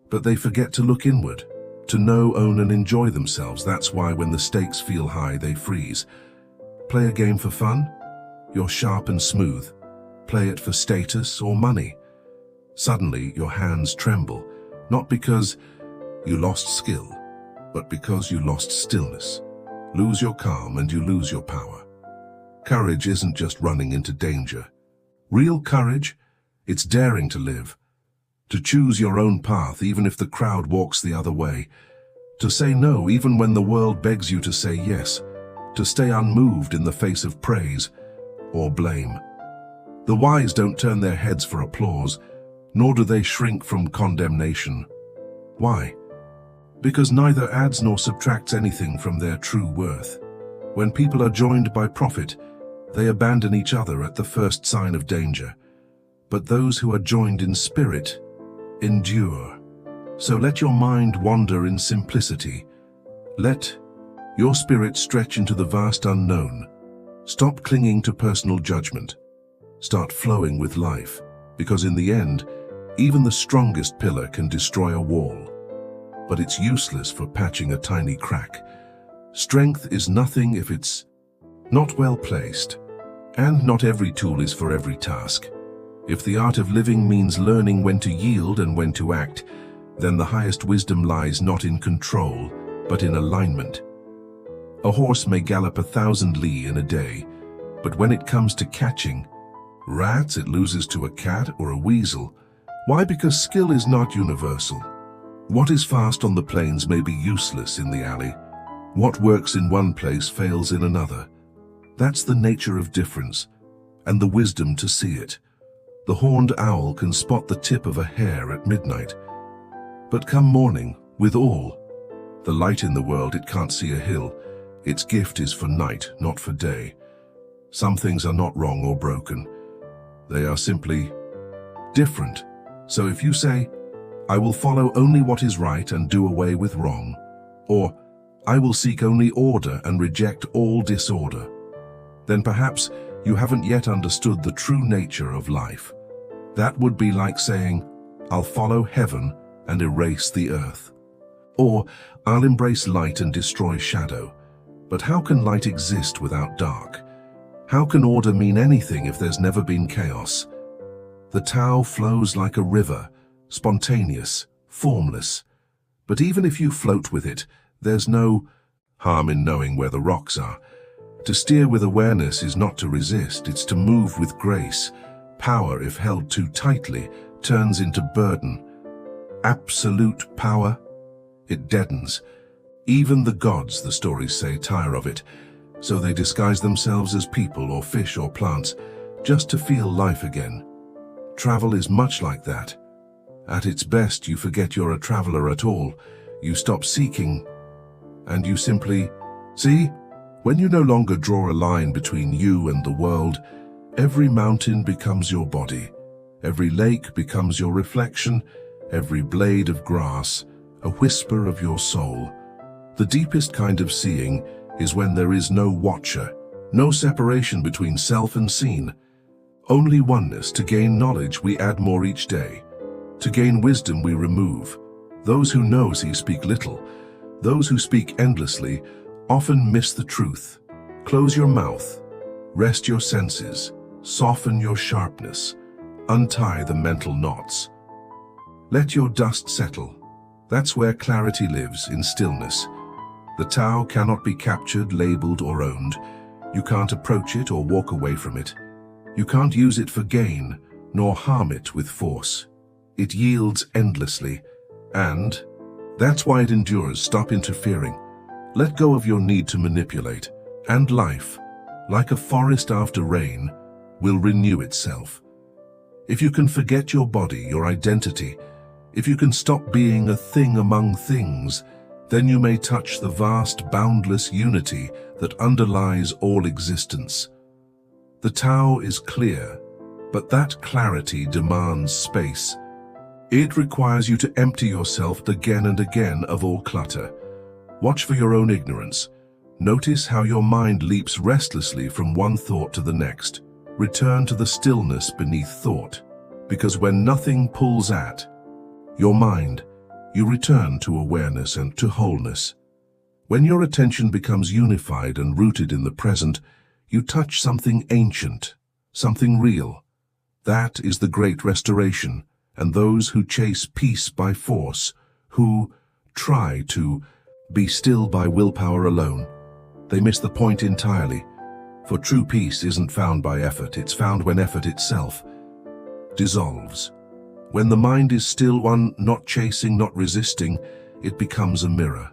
But they forget to look inward, to know, own, and enjoy themselves. That's why when the stakes feel high, they freeze. Play a game for fun? You're sharp and smooth. Play it for status or money. Suddenly, your hands tremble, not because you lost skill, but because you lost stillness. Lose your calm and you lose your power. Courage isn't just running into danger. Real courage, it's daring to live, to choose your own path even if the crowd walks the other way, to say no even when the world begs you to say yes, to stay unmoved in the face of praise or blame. The wise don't turn their heads for applause, nor do they shrink from condemnation. Why? Because neither adds nor subtracts anything from their true worth. When people are joined by profit, they abandon each other at the first sign of danger. But those who are joined in spirit endure. So let your mind wander in simplicity. Let your spirit stretch into the vast unknown. Stop clinging to personal judgment. Start flowing with life, because in the end, even the strongest pillar can destroy a wall. But it's useless for patching a tiny crack. Strength is nothing if it's not well placed, and not every tool is for every task. If the art of living means learning when to yield and when to act, then the highest wisdom lies not in control, but in alignment. A horse may gallop 1,000 li in a day, but when it comes to catching rats, it loses to a cat or a weasel. Why? Because skill is not universal. What is fast on the plains may be useless in the alley. What works in one place fails in another. That's the nature of difference, and the wisdom to see it. The horned owl can spot the tip of a hair at midnight. But come morning, with all the light in the world, it can't see a hill. Its gift is for night, not for day. Some things are not wrong or broken. They are simply different. So if you say, I will follow only what is right and do away with wrong. Or, I will seek only order and reject all disorder. Then perhaps you haven't yet understood the true nature of life. That would be like saying, I'll follow heaven and erase the earth. Or, I'll embrace light and destroy shadow. But how can light exist without dark? How can order mean anything if there's never been chaos? The Tao flows like a river, spontaneous, formless. But even if you float with it, there's no harm in knowing where the rocks are. To steer with awareness is not to resist, it's to move with grace. Power, if held too tightly, turns into burden. Absolute power, it deadens. Even the gods, the stories say, tire of it. So they disguise themselves as people or fish or plants, just to feel life again. Travel is much like that. At its best, you forget you're a traveler at all. You stop seeking, and you simply see. When you no longer draw a line between you and the world, every mountain becomes your body. Every lake becomes your reflection. Every blade of grass, a whisper of your soul. The deepest kind of seeing is when there is no watcher, no separation between self and seen. Only oneness. To gain knowledge, we add more each day. To gain wisdom, we remove. Those who know speak little. Those who speak endlessly often miss the truth. Close your mouth. Rest your senses. Soften your sharpness. Untie the mental knots. Let your dust settle. That's where clarity lives, in stillness. The Tao cannot be captured, labeled, or owned. You can't approach it or walk away from it. You can't use it for gain, nor harm it with force. It yields endlessly, and that's why it endures. Stop interfering. Let go of your need to manipulate, and life, like a forest after rain, will renew itself. If you can forget your body, your identity, if you can stop being a thing among things, then you may touch the vast, boundless unity that underlies all existence. The Tao is clear, but that clarity demands space. It requires you to empty yourself again and again of all clutter. Watch for your own ignorance. Notice how your mind leaps restlessly from one thought to the next. Return to the stillness beneath thought, because when nothing pulls at your mind, you return to awareness and to wholeness. When your attention becomes unified and rooted in the present, you touch something ancient, something real. That is the great restoration, and those who chase peace by force, who try to be still by willpower alone, they miss the point entirely. For true peace isn't found by effort, it's found when effort itself dissolves. When the mind is still, one not chasing, not resisting, it becomes a mirror.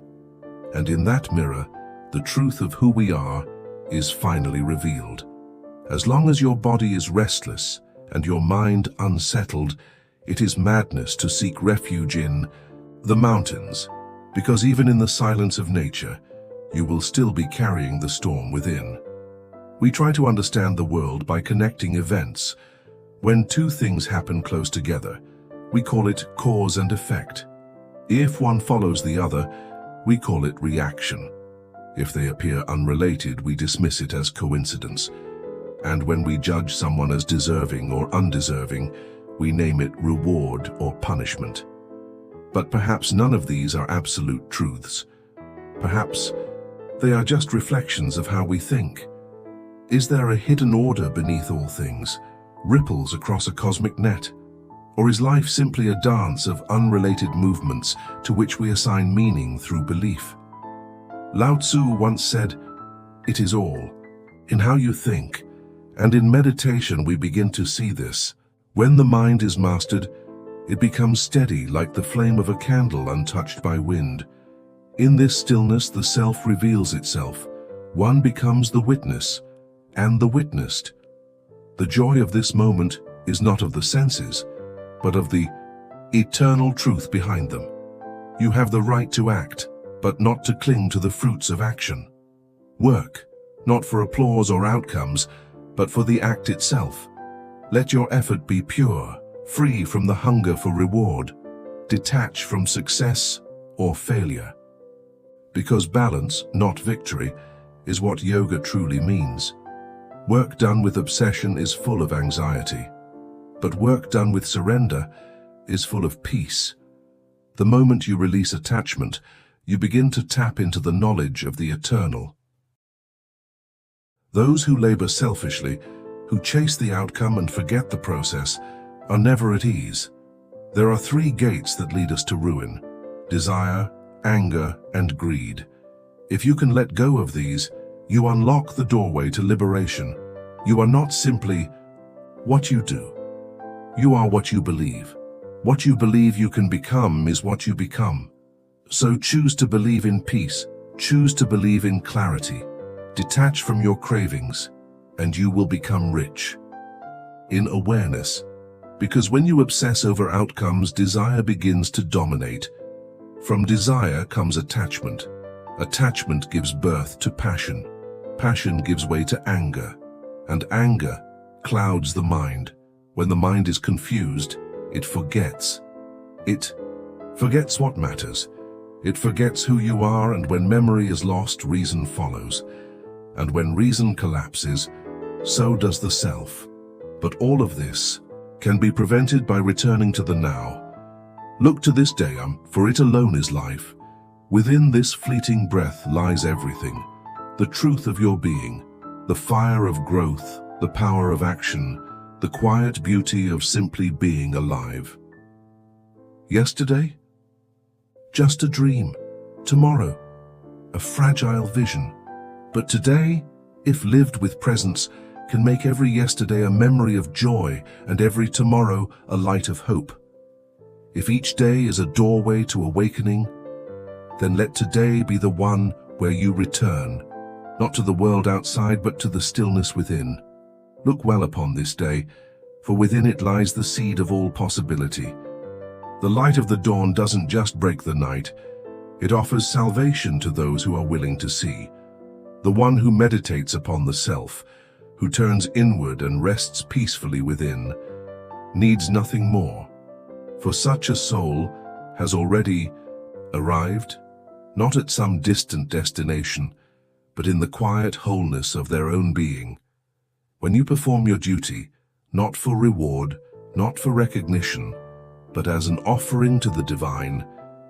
And in that mirror, the truth of who we are is finally revealed. As long as your body is restless and your mind unsettled, it is madness to seek refuge in the mountains, because even in the silence of nature, you will still be carrying the storm within. We try to understand the world by connecting events. When two things happen close together, we call it cause and effect. If one follows the other, we call it reaction. If they appear unrelated, we dismiss it as coincidence. And when we judge someone as deserving or undeserving, we name it reward or punishment. But perhaps none of these are absolute truths. Perhaps they are just reflections of how we think. Is there a hidden order beneath all things, ripples across a cosmic net? Or is life simply a dance of unrelated movements to which we assign meaning through belief? Lao Tzu once said, "It is all in how you think," and in meditation we begin to see this. When the mind is mastered, it becomes steady like the flame of a candle untouched by wind. In this stillness, the self reveals itself. One becomes the witness and the witnessed. The joy of this moment is not of the senses, but of the eternal truth behind them. You have the right to act, but not to cling to the fruits of action. Work, not for applause or outcomes, but for the act itself. Let your effort be pure, free from the hunger for reward. detach from success or failure. Because balance, not victory, is what yoga truly means. Work done with obsession is full of anxiety, but work done with surrender is full of peace. The moment you release attachment, you begin to tap into the knowledge of the eternal. Those who labor selfishly, who chase the outcome and forget the process, are never at ease. There are three gates that lead us to ruin: desire, anger, and greed. If you can let go of these, you unlock the doorway to liberation. You are not simply what you do. You are what you believe. What you believe you can become is what you become. So choose to believe in peace. Choose to believe in clarity. Detach from your cravings, and you will become rich. In awareness, because when you obsess over outcomes, desire begins to dominate. From desire comes attachment. Attachment gives birth to passion. Passion gives way to anger, and anger clouds the mind. When the mind is confused, it forgets. It forgets what matters. It forgets who you are, and when memory is lost, reason follows. And when reason collapses, so does the self. But all of this can be prevented by returning to the now. Look to this day, for it alone is life. Within this fleeting breath lies everything. The truth of your being, the fire of growth, the power of action, the quiet beauty of simply being alive. Yesterday? Just a dream. Tomorrow? A fragile vision. But today, if lived with presence, can make every yesterday a memory of joy and every tomorrow a light of hope. If each day is a doorway to awakening, then let today be the one where you return, not to the world outside but to the stillness within. Look well upon this day, for within it lies the seed of all possibility. The light of the dawn doesn't just break the night, it offers salvation to those who are willing to see. The one who meditates upon the self, who turns inward and rests peacefully within, needs nothing more. For such a soul has already arrived, not at some distant destination, but in the quiet wholeness of their own being. When you perform your duty, not for reward, not for recognition, but as an offering to the divine,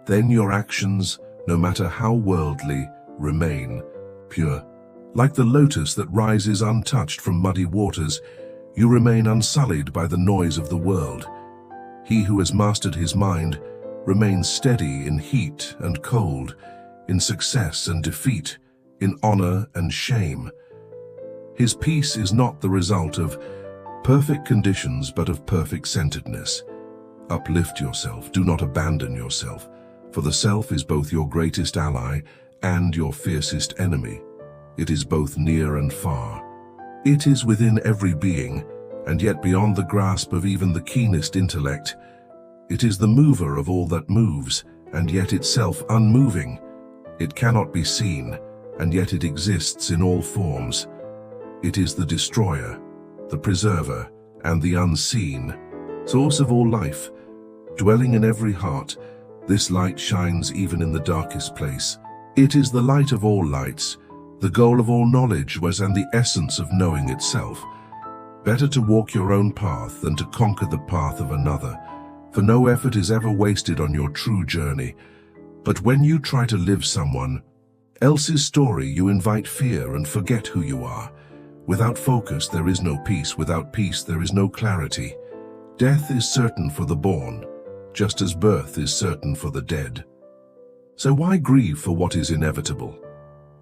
then your actions, no matter how worldly, remain pure. Like the lotus that rises untouched from muddy waters, you remain unsullied by the noise of the world. He who has mastered his mind remains steady in heat and cold, in success and defeat, in honor and shame. His peace is not the result of perfect conditions, but of perfect centeredness. Uplift yourself, do not abandon yourself, for the self is both your greatest ally and your fiercest enemy. It is both near and far. It is within every being, and yet beyond the grasp of even the keenest intellect. It is the mover of all that moves, and yet itself unmoving. It cannot be seen, and yet it exists in all forms. It is the destroyer, the preserver, and the unseen, source of all life. Dwelling in every heart, this light shines even in the darkest place. It is the light of all lights, the goal of all knowledge and the essence of knowing itself. Better to walk your own path than to conquer the path of another, for no effort is ever wasted on your true journey. But when you try to live someone else's story, you invite fear and forget who you are. Without focus, there is no peace. Without peace, there is no clarity. Death is certain for the born, just as birth is certain for the dead. So why grieve for what is inevitable?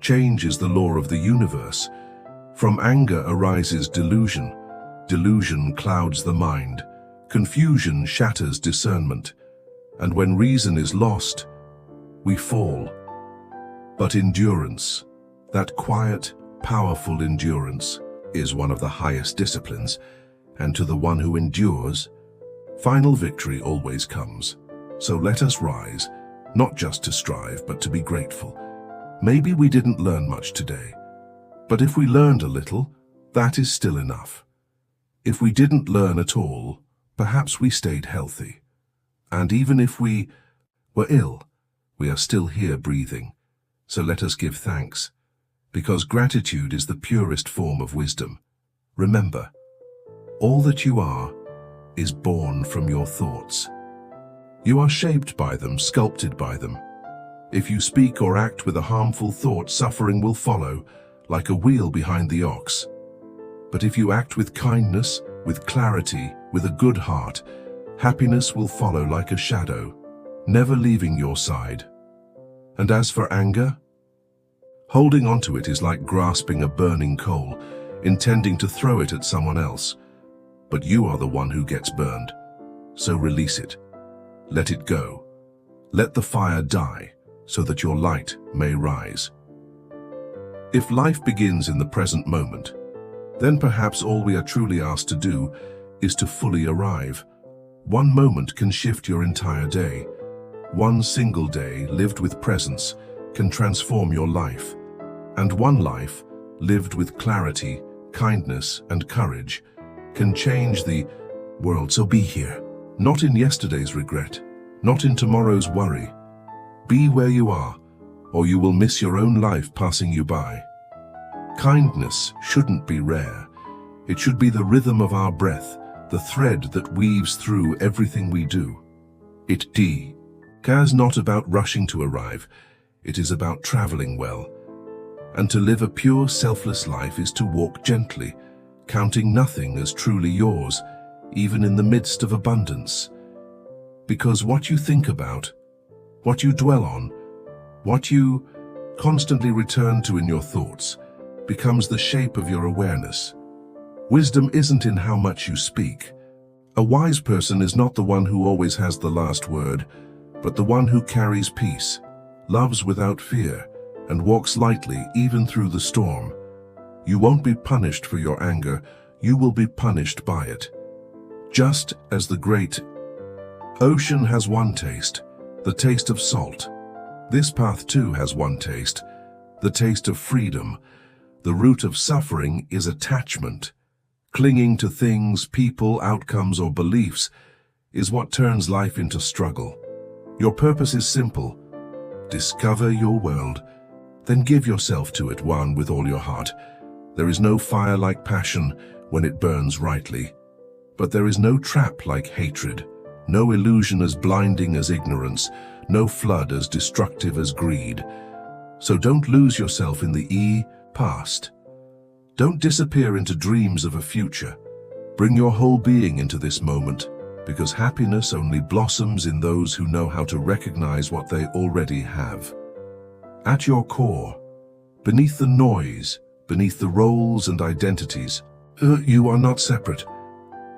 Change is the law of the universe. From anger arises delusion. Delusion clouds the mind. Confusion shatters discernment. And when reason is lost, we fall. But endurance, that quiet, powerful endurance, is one of the highest disciplines, and to the one who endures, final victory always comes. So let us rise, not just to strive, but to be grateful. Maybe we didn't learn much today, but if we learned a little, that is still enough. If we didn't learn at all, perhaps we stayed healthy. And even if we were ill, we are still here breathing. So let us give thanks, because gratitude is the purest form of wisdom. Remember, all that you are is born from your thoughts. You are shaped by them, sculpted by them. If you speak or act with a harmful thought, suffering will follow, like a wheel behind the ox. But if you act with kindness, with clarity, with a good heart, happiness will follow like a shadow, never leaving your side. And as for anger, holding onto it is like grasping a burning coal, intending to throw it at someone else. But you are the one who gets burned. So release it. Let it go. Let the fire die, so that your light may rise. If life begins in the present moment, then perhaps all we are truly asked to do is to fully arrive. One moment can shift your entire day. One single day lived with presence can transform your life. And one life lived with clarity, kindness, and courage can change the world. So be here, not in yesterday's regret, not in tomorrow's worry. Be where you are, or you will miss your own life passing you by. Kindness shouldn't be rare. It should be the rhythm of our breath, the thread that weaves through everything we do. It cares not about rushing to arrive. It is about traveling well. And to live a pure, selfless life is to walk gently, counting nothing as truly yours, even in the midst of abundance. Because what you think about, what you dwell on, what you constantly return to in your thoughts, becomes the shape of your awareness. Wisdom isn't in how much you speak. A wise person is not the one who always has the last word, but the one who carries peace, loves without fear, and walks lightly even through the storm. You won't be punished for your anger, you will be punished by it. Just as the great ocean has one taste, the taste of salt, this path too has one taste, the taste of freedom. The root of suffering is attachment. Clinging to things, people, outcomes, or beliefs is what turns life into struggle. Your purpose is simple. Discover your world, then give yourself to it, one with all your heart. There is no fire like passion when it burns rightly. But there is no trap like hatred, no illusion as blinding as ignorance, no flood as destructive as greed. So don't lose yourself in the past. Don't disappear into dreams of a future. Bring your whole being into this moment, because happiness only blossoms in those who know how to recognize what they already have. At your core, beneath the noise, beneath the roles and identities, you are not separate.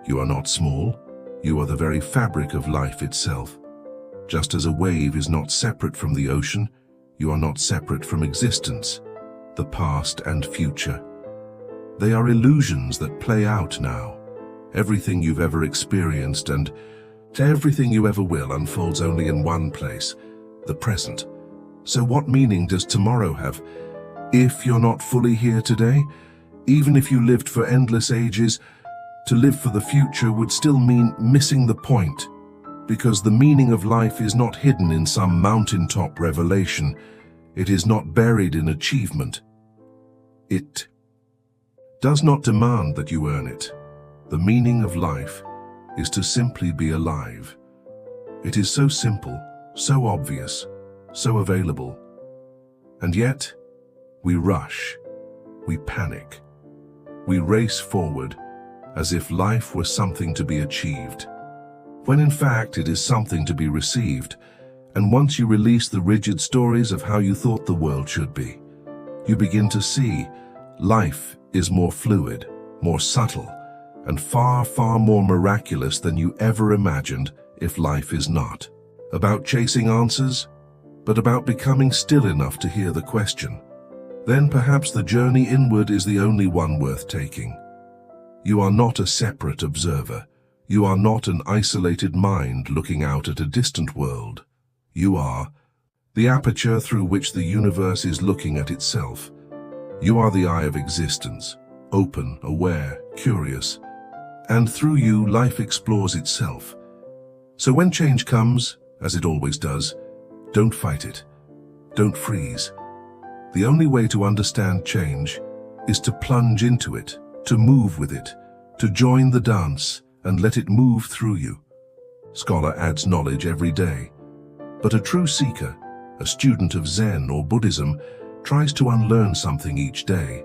You are not small. You are the very fabric of life itself. Just as a wave is not separate from the ocean, you are not separate from existence, the past and future. They are illusions that play out now. Everything you've ever experienced and everything you ever will unfolds only in one place, the present. So what meaning does tomorrow have if you're not fully here today? Even if you lived for endless ages, to live for the future would still mean missing the point, because the meaning of life is not hidden in some mountaintop revelation. It is not buried in achievement. It does not demand that you earn it. The meaning of life is to simply be alive. It is so simple, so obvious, so available. And yet, we rush, we panic, we race forward as if life were something to be achieved, when in fact it is something to be received. And once you release the rigid stories of how you thought the world should be, you begin to see life is more fluid, more subtle, and far, far more miraculous than you ever imagined. If life is not about chasing answers, but about becoming still enough to hear the question, then perhaps the journey inward is the only one worth taking. You are not a separate observer. You are not an isolated mind looking out at a distant world. You are the aperture through which the universe is looking at itself. You are the eye of existence, open, aware, curious, and through you life explores itself. So when change comes, as it always does, don't fight it. Don't freeze. The only way to understand change is to plunge into it, to move with it, to join the dance and let it move through you. Scholar adds knowledge every day, but a true seeker, a student of Zen or Buddhism, tries to unlearn something each day,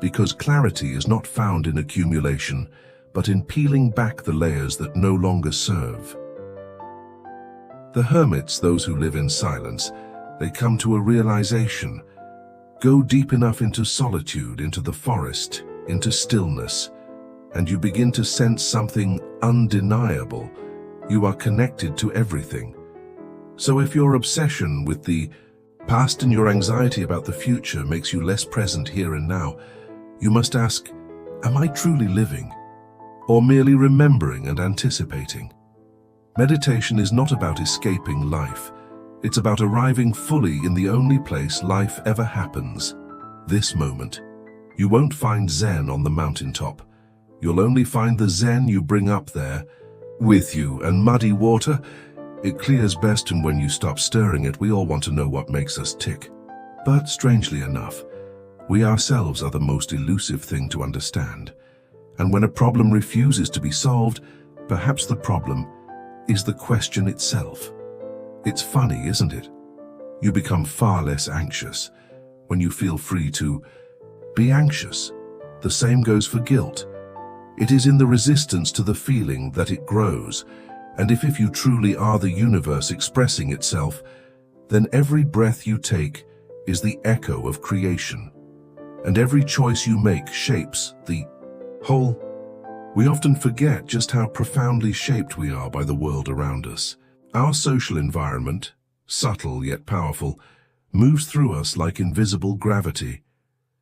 because clarity is not found in accumulation, but in peeling back the layers that no longer serve. The hermits, those who live in silence, they come to a realization. Go deep enough into solitude, into the forest, into stillness, and you begin to sense something undeniable. You are connected to everything. So if your obsession with the past and your anxiety about the future makes you less present here and now, you must ask, am I truly living, or merely remembering and anticipating? Meditation is not about escaping life. It's about arriving fully in the only place life ever happens, this moment. You won't find Zen on the mountaintop. You'll only find the Zen you bring up there with you, and muddy water, it clears best and when you stop stirring it. We all want to know what makes us tick. But strangely enough, we ourselves are the most elusive thing to understand. And when a problem refuses to be solved, perhaps the problem is the question itself. It's funny, isn't it? You become far less anxious when you feel free to be anxious. The same goes for guilt. It is in the resistance to the feeling that it grows. And if you truly are the universe expressing itself, then every breath you take is the echo of creation. And every choice you make shapes the whole. We often forget just how profoundly shaped we are by the world around us. Our social environment, subtle yet powerful, moves through us like invisible gravity.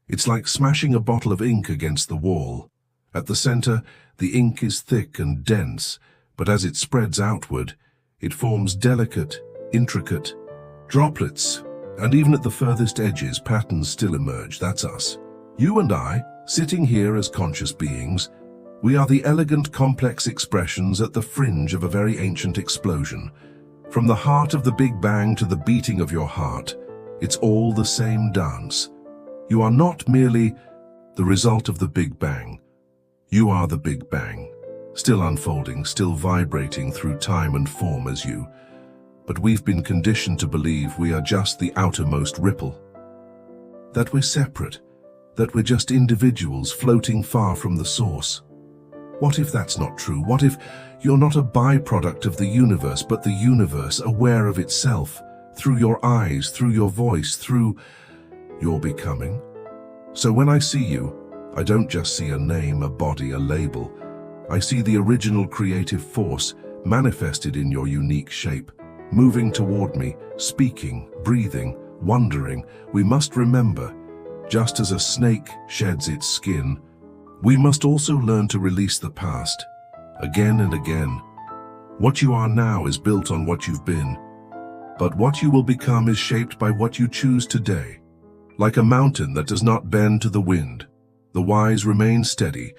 It's like smashing a bottle of ink against the wall. At the center, the ink is thick and dense, but as it spreads outward, it forms delicate, intricate droplets, and even at the furthest edges, patterns still emerge. That's us. You and I, sitting here as conscious beings, we are the elegant, complex expressions at the fringe of a very ancient explosion. From the heart of the Big Bang to the beating of your heart, it's all the same dance. You are not merely the result of the Big Bang. You are the Big Bang, still unfolding, still vibrating through time and form as you. But we've been conditioned to believe we are just the outermost ripple, that we're separate, that we're just individuals floating far from the source. What if that's not true? What if you're not a byproduct of the universe, but the universe aware of itself, through your eyes, through your voice, through your becoming? So when I see you, I don't just see a name, a body, a label. I see the original creative force manifested in your unique shape, moving toward me, speaking, breathing, wondering. We must remember, just as a snake sheds its skin, we must also learn to release the past, again and again. What you are now is built on what you've been, but what you will become is shaped by what you choose today. Like a mountain that does not bend to the wind, the wise remain steady,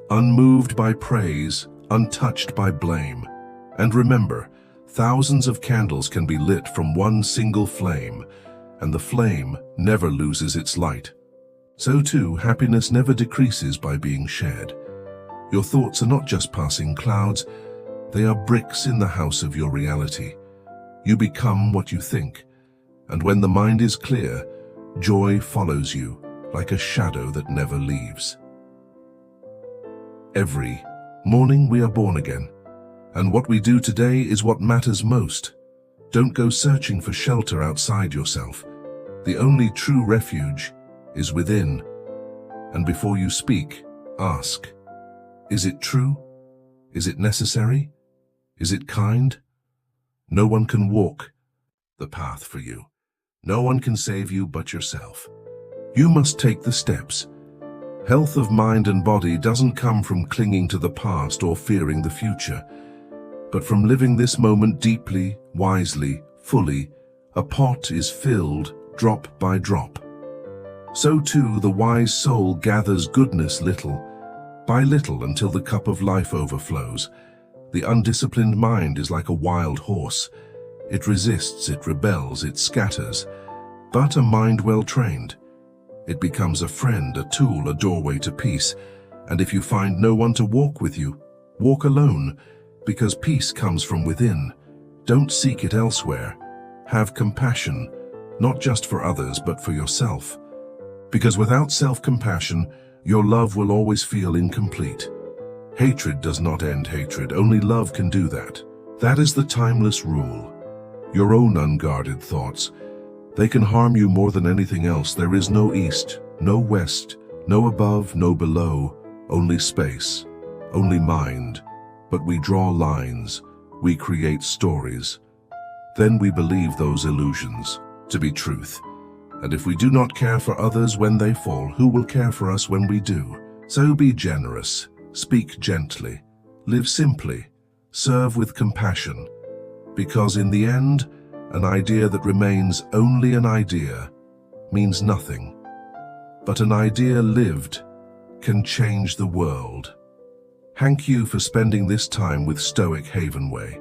unmoved by praise, untouched by blame. And remember, thousands of candles can be lit from one single flame, and the flame never loses its light. So too, happiness never decreases by being shared. Your thoughts are not just passing clouds, they are bricks in the house of your reality. You become what you think, and when the mind is clear, joy follows you like a shadow that never leaves. Every morning we are born again, and what we do today is what matters most. Don't go searching for shelter outside yourself. The only true refuge is within. And before you speak, ask, is it true? Is it necessary? Is it kind? No one can walk the path for you. No one can save you but yourself. You must take the steps. Health of mind and body doesn't come from clinging to the past or fearing the future, but from living this moment deeply, wisely, fully. A pot is filled drop by drop. So too the wise soul gathers goodness little by little until the cup of life overflows. The undisciplined mind is like a wild horse. It resists, it rebels, it scatters. But a mind well trained, it becomes a friend, a tool, a doorway to peace. And if you find no one to walk with you, walk alone, because peace comes from within. Don't seek it elsewhere. Have compassion, not just for others, but for yourself. Because without self-compassion, your love will always feel incomplete. Hatred does not end hatred, only love can do that. That is the timeless rule. Your own unguarded thoughts, they can harm you more than anything else. There is no east, no west, no above, no below, only space, only mind. But we draw lines, we create stories. Then we believe those illusions to be truth. And if we do not care for others when they fall, who will care for us when we do? So be generous, speak gently, live simply, serve with compassion. Because in the end, an idea that remains only an idea means nothing. But an idea lived can change the world. Thank you for spending this time with Stoic Havenway.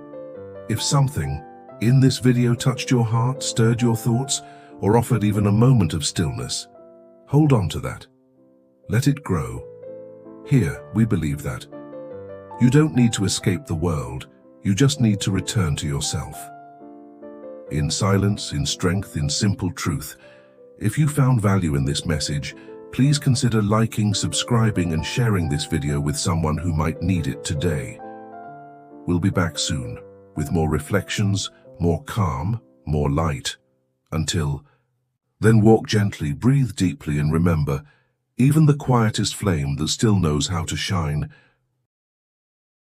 If something in this video touched your heart, stirred your thoughts, or offered even a moment of stillness, hold on to that. Let it grow. Here, we believe that you don't need to escape the world, you just need to return to yourself. In silence, in strength, in simple truth. If you found value in this message, please consider liking, subscribing, and sharing this video with someone who might need it today. We'll be back soon with more reflections, more calm, more light. Until then, walk gently, breathe deeply, and remember, even the quietest flame that still knows how to shine